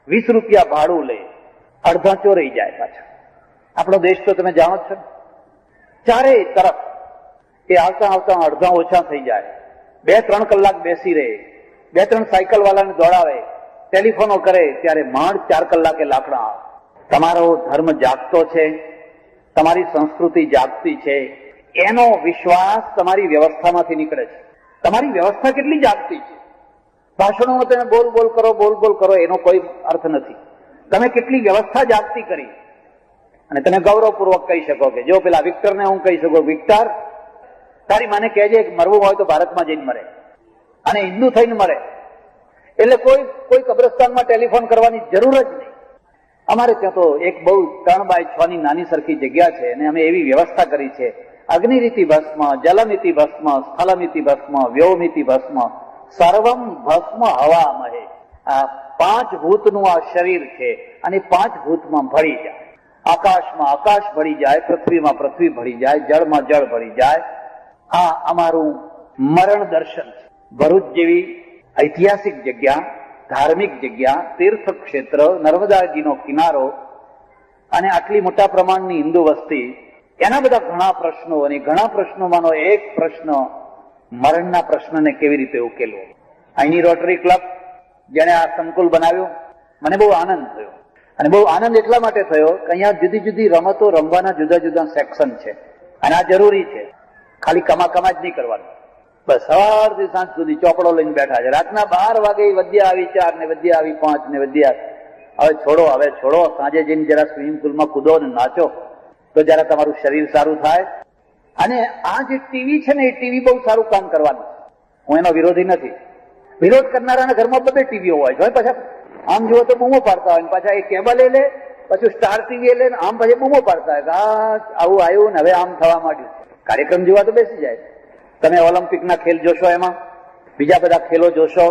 20 રૂપિયા ભાડું લે, અડધા ચોરાઈ જાય પાછા. આપણો દેશ તો તમે જાણો છો, ચારે તરફ એ આવતા આવતા અડધા ઓછા થઈ જાય. 2-3 કલાક બેસી રહે, 2-3 સાયકલ વાળાને દોડાવે, ટેલિફોનો કરે, ત્યારે માંડ 4 કલાકે લાકડા આવે. તમારો ધર્મ જાગતો છે, તમારી સંસ્કૃતિ જાગતી છે, એનો વિશ્વાસ તમારી વ્યવસ્થામાંથી નીકળે છે. તમારી વ્યવસ્થા કેટલી જાગતી છે. ભાષણોમાં તમે બોલ બોલ કરો, એનો કોઈ અર્થ નથી. તમે કેટલી વ્યવસ્થા જાગતી કરી. અને તમે ગૌરવપૂર્વક કહી શકો કે જો પેલા વિક્ટરને હું કહી શકું, વિક્ટર તારી માને કહેજે મરવું હોય તો ભારતમાં જઈને મરે, અને હિન્દુ થઈને મરે. એટલે કોઈ કબ્રસ્તાનમાં ટેલિફોન કરવાની જરૂર જ નહીં. અમારે ત્યાં તો એક બહુ 3x6 નાની સરખી જગ્યા છે, અને અમે એવી વ્યવસ્થા કરી છે. અગ્નિરીતિ ભસ્મ, જલમિતિ ભસ્મ, સ્થલમિતિ ભસ્મ, વ્યોમિતિ ભસ્મ, સર્વમ ભસ્મ હવામહે. આ 5 ભૂતનું આ શરીર છે, અને 5 ભૂતમાં ભળી જાય. આકાશમાં આકાશ ભળી જાય, પૃથ્વીમાં પૃથ્વી ભળી જાય, જળમાં જળ ભળી જાય. આ અમારું મરણ દર્શન છે. ભરૂચ જેવી ઐતિહાસિક જગ્યા, ધાર્મિક જગ્યા, તીર્થ ક્ષેત્ર, નર્મદાજીનો કિનારો, અને આટલી મોટા પ્રમાણની હિન્દુ વસ્તી, એના બધા ઘણા પ્રશ્નો, અને ઘણા પ્રશ્નોમાંનો એક પ્રશ્ન મરણના પ્રશ્નને કેવી રીતે ઉકેલવો. અહીંની રોટરી ક્લબ જેને આ સંકુલ બનાવ્યું, મને બહુ આનંદ થયો. અને બહુ આનંદ એટલા માટે થયો કે અહીંયા જુદી જુદી રમતો રમવાના જુદા જુદા સેક્શન છે, અને આ જરૂરી છે. ખાલી કમા જ નહીં કરવાનું. બસ સવારથી સાંજ સુધી ચોપડો લઈને બેઠા છે. રાતના 12 વાગે વદ્યા આવી 4 ને વદ્યા આવી 5 ને વદ્યા હવે છોડો. સાંજે જઈને જરા સ્વિમિંગ પુલમાં કૂદો ને નાચો, તો જરા તમારું શરીર સારું થાય. અને આ જે ટીવી છે ને, એ ટીવી બહુ સારું કામ કરવાનું છે. હું એનો વિરોધી નથી. વિરોધ કરનારાના ઘરમાં બધે ટીવીઓ હોય છે. પાછા આમ જુઓ તો બૂમો પાડતા હોય, પાછા એ કેબલ લે, પછી સ્ટાર ટીવી લે, આમ પછી બૂમો પાડતા હોય કે આવું આવ્યું ને હવે આમ થવા માંડ્યું. કાર્યક્રમ જોવા તો બેસી જાય. તમે ઓલિમ્પિકના ખેલ જોશો, એમાં બીજા બધા ખેલો જોશો,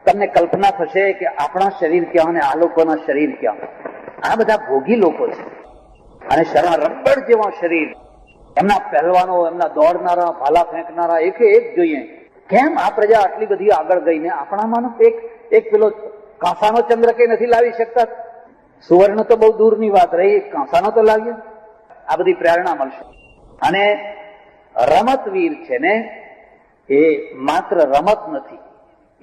તમને કલ્પના થશે કે આપણા શરીર ક્યાં અને આ લોકોના શરીર ક્યાં. આ બધા ભોગી લોકો છે, અને રબડ જેવા શરીર. એમના પહેલવાનો, એમના દોડનારા, ભાલા ફેંકનારા એક જોઈએ. કેમ આ પ્રજા આટલી બધી આગળ ગઈને આપણામાં એક પેલો કાંસાનો ચંદ્ર કે નથી લાવી શકતા? સુવર્ણ તો બહુ દૂરની વાત રહી, કાંસાનો તો લાવીએ. આ બધી પ્રેરણા મળશે. અને રમતવીર છે ને, એ માત્ર રમત નથી,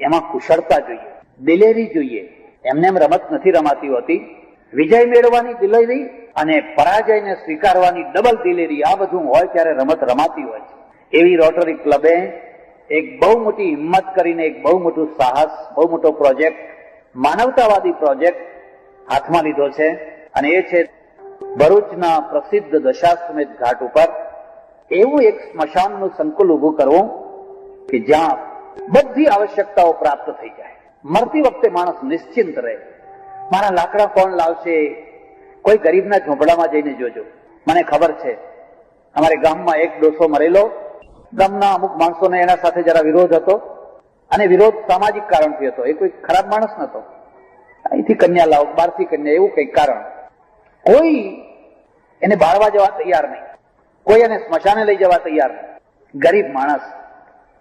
એમાં કુશળતા જોઈએ, દિલેરી જોઈએ. એમને એમ રમત નથી રમાતી હોતી. વિજય મેળવવાની દિલેરી અને પરાજયને સ્વીકારવાની ડબલ દિલેરી, આ બધું હોય ત્યારે રમત રમાતી હોય છે. એવી રોટરી ક્લબે એક બહુ મોટી હિંમત કરીને એક બહુ મોટું સાહસ, બહુ મોટો પ્રોજેક્ટ, માનવતાવાદી પ્રોજેક્ટ હાથમાં લીધો છે. અને એ છે ભરૂચના પ્રસિદ્ધ દશાશ્વમેધ ઘાટ ઉપર એવું એક સ્મશાનનું સંકુલ ઉભું કરવું કે જ્યાં બધી આવશ્યકતાઓ પ્રાપ્ત થઈ જાય. મરતી વખતે માણસ નિશ્ચિંત રહે. મારા લાકડા કોણ લાવશે? કોઈ ગરીબના ઝૂંપડામાં જઈને જોજો. મને ખબર છે, અમારે ગામમાં એક ડોસો મરેલો. ગામના અમુક માણસોને એના સાથે જરા વિરોધ હતો, અને વિરોધ સામાજિક કારણથી હતો. એ કોઈ ખરાબ માણસ નતો. અહીંથી કન્યા લાવો, બહારથી કન્યા, એવું કઈ કારણ. કોઈ એને બાળવા જવા તૈયાર નહીં, કોઈ એને સ્મશાને લઈ જવા તૈયાર નહીં. ગરીબ માણસ,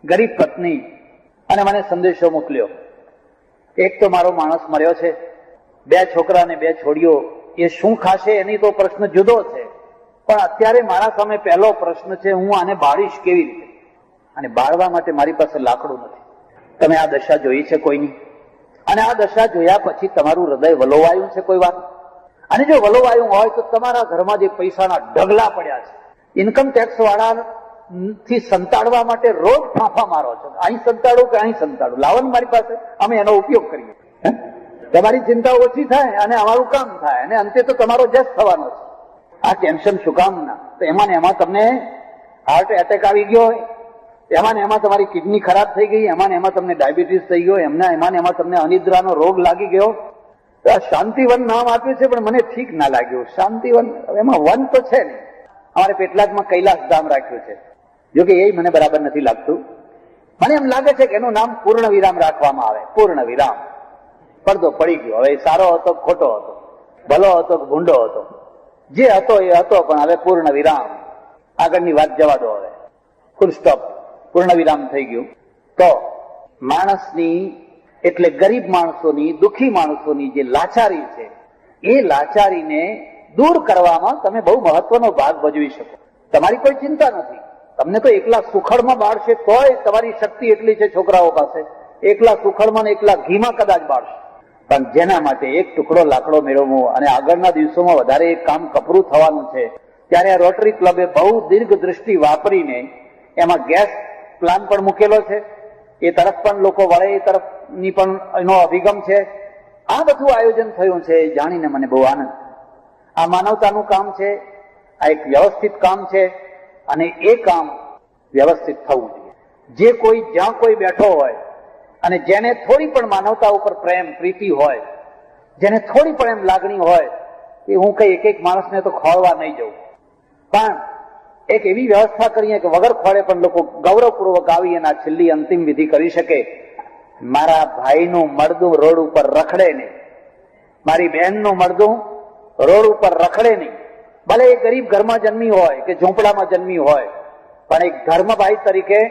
ગરીબ પત્ની, અને મને સંદેશો મોકલ્યો. એક તો મારો માણસ મર્યો છે, 2 છોકરા ને 2 છોડીઓ, એ શું ખાશે એની તો પ્રશ્ન જુદો છે, પણ અત્યારે મારા સામે પહેલો પ્રશ્ન છે, હું આને બાળીશ કેવી રીતે? અને બાળવા માટે મારી પાસે લાકડું નથી. તમે આ દશા જોઈ છે કોઈની? અને આ દશા જોયા પછી તમારું હૃદય વલોવાયું છે કોઈ વાર? અને જો વલોવાયું હોય તો તમારા ઘરમાં જે પૈસાના ઢગલા પડ્યા છે, ઇન્કમ ટેક્સ વાળા થી સંતાડવા માટે રોજ ફાંફા મારો છો, અહીં સંતાડું કે અહીં સંતાડું, લાવો ને મારી પાસે, અમે એનો ઉપયોગ કરીએ. તમારી ચિંતા ઓછી થાય અને અમારું કામ થાય, અને અંતે તો તમારો જસ થવાનો છે. આ ટેન્શન શું કામ ના? તો એમાં ને એમાં તમને હાર્ટ એટેક આવી ગયો હોય, એમાં ને એમાં તમારી કિડની ખરાબ થઈ ગઈ, એમાં ને એમાં તમને ડાયાબિટીસ થઈ ગયો, એમાં ને એમાં તમને અનિદ્રાનો રોગ લાગી ગયો. તો આ શાંતિવન નામ આપ્યું છે, પણ મને ઠીક ના લાગ્યું. શાંતિવન, એમાં વન તો છે ને. અમારે પેટલાદમાં કૈલાસ ધામ રાખ્યું છે, જોકે એ મને બરાબર નથી લાગતું. મને એમ લાગે છે કે એનું નામ પૂર્ણ વિરામ રાખવામાં આવે. પૂર્ણ વિરામ, પડદો પડી ગયો. હવે સારો હતો ખોટો હતો, ભલો હતો કે ભૂંડો હતો, જે હતો એ હતો, પણ હવે પૂર્ણ વિરામ, આગળની વાત જવા દો. હવે ફૂલ સ્ટોપ, પૂર્ણ વિરામ થઈ ગયું. તો માણસની, એટલે ગરીબ માણસોની, દુઃખી માણસોની જે લાચારી છે, એ લાચારીને દૂર કરવામાં તમે બહુ મહત્વનો ભાગ ભજવી શકો. તમારી કોઈ ચિંતા નથી. તમને તો એકલા સુખડમાં બાળશે તોય તમારી શક્તિ એટલી છે છોકરાઓ પાસે, એકલા સુખડમાં ને એકલા ઘીમાં કદાચ બાળશે. પણ જેના માટે એક ટુકડો લાકડો મેળવવો અને આગળના દિવસોમાં વધારે એક કામ કપરું થવાનું છે, ત્યારે આ રોટરી ક્લબે બહુ દીર્ઘ દ્રષ્ટિ વાપરીને એમાં ગેસ પ્લાન પણ મૂકેલો છે. એ તરફ પણ લોકો વળે, એ તરફની પણ એનો અભિગમ છે. આ બધું આયોજન થયું છે, જાણીને મને બહુ આનંદ. આ માનવતાનું કામ છે, આ એક વ્યવસ્થિત કામ છે, અને એ કામ વ્યવસ્થિત થવું જોઈએ. જે કોઈ જ્યાં કોઈ બેઠો હોય અને જેને થોડી પણ માનવતા ઉપર પ્રેમ પ્રીતિ હોય, જેને થોડી પણ એમ લાગણી હોય, કે હું કઈ એક માણસને તો ખોળવા નહીં જઉં, પણ એક એવી વ્યવસ્થા કરીએ કે વગર ખોળે પણ લોકો ગૌરવપૂર્વક આવી એના છેલ્લી અંતિમ વિધિ કરી શકે. મારા ભાઈનું મળદું રોડ ઉપર રખડે નહીં, મારી બહેનનું મળદું રોડ ઉપર રખડે નહીં. ભલે એ ગરીબ ઘરમાં જન્મી હોય કે ઝૂંપડામાં જન્મી હોય, પણ એક ધર્મભાઈ તરીકે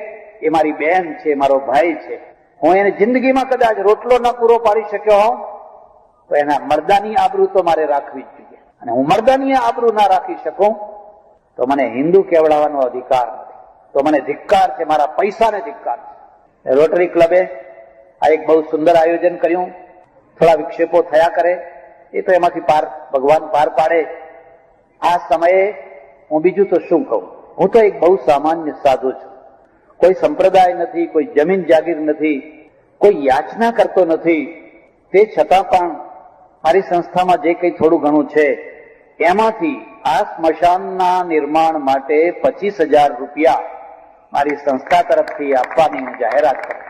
એ મારી બહેન છે, મારો ભાઈ છે. હું એને જિંદગીમાં કદાચ રોટલો ના પૂરો પાડી શક્યો હોઉં તો એના મર્દાની આબરૂ તો મારે રાખવી જ જોઈએ. અને હું મર્દાની આબરૂ ના રાખી શકું તો મને હિન્દુ કહેવડાવવાનો અધિકાર નથી, તો મને ધિક્કાર છે, મારા પૈસાને ધિક્કાર છે. રોટરી ક્લબે આ એક બહુ સુંદર આયોજન કર્યું. થોડા વિક્ષેપો થયા કરે, એ તો એમાંથી ભગવાન પાર પાડે. આ સમયે હું બીજું તો શું કહું? હું તો એક બહુ સામાન્ય સાધુ છું. કોઈ સંપ્રદાય નથી, કોઈ જમીન જાગીર નથી, કોઈ યાચના કરતો નથી. તે છતાં પણ મારી સંસ્થામાં જે કંઈ થોડું ઘણું છે, એમાંથી આ સ્મશાનના નિર્માણ માટે 25,000 રૂપિયા મારી સંસ્થા તરફથી આપવાની હું જાહેરાત કરું.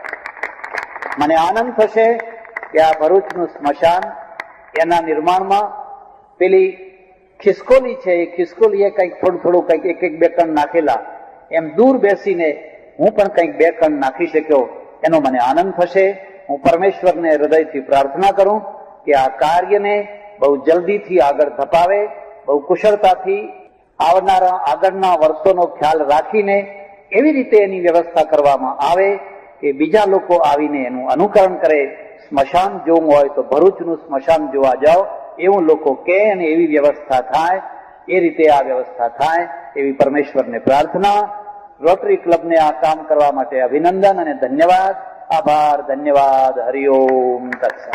મને આનંદ થશે કે આ ભરૂચનું સ્મશાન, એના નિર્માણમાં પેલી ખિસકોલી છે, એ ખિસકોલીએ કંઈક થોડું કંઈક 1-2 કણ નાખેલા, એમ દૂર બેસીને હું પણ કંઈક 2 કણ નાખી શક્યો, એનો મને આનંદ થશે. હું પરમેશ્વરને હૃદયથી પ્રાર્થના કરું કે આ કાર્યને બહુ જલ્દીથી આગળ ધપાવે, બહુ કુશળતાથી આવનારા આગળના વર્ષોનો ખ્યાલ રાખીને એવી રીતે એની વ્યવસ્થા કરવામાં આવે કે બીજા લોકો આવીને એનું અનુકરણ કરે. સ્મશાન જોવું હોય તો ભરૂચનું સ્મશાન જોવા જાઓ એવું લોકો કહે, અને એવી વ્યવસ્થા થાય, એ રીતે આ વ્યવસ્થા થાય એવી પરમેશ્વરને પ્રાર્થના. રોટરી ક્લબને આ કામ કરવા માટે અભિનંદન અને ધન્યવાદ, આભાર, ધન્યવાદ. હરિઓમ તત્સત.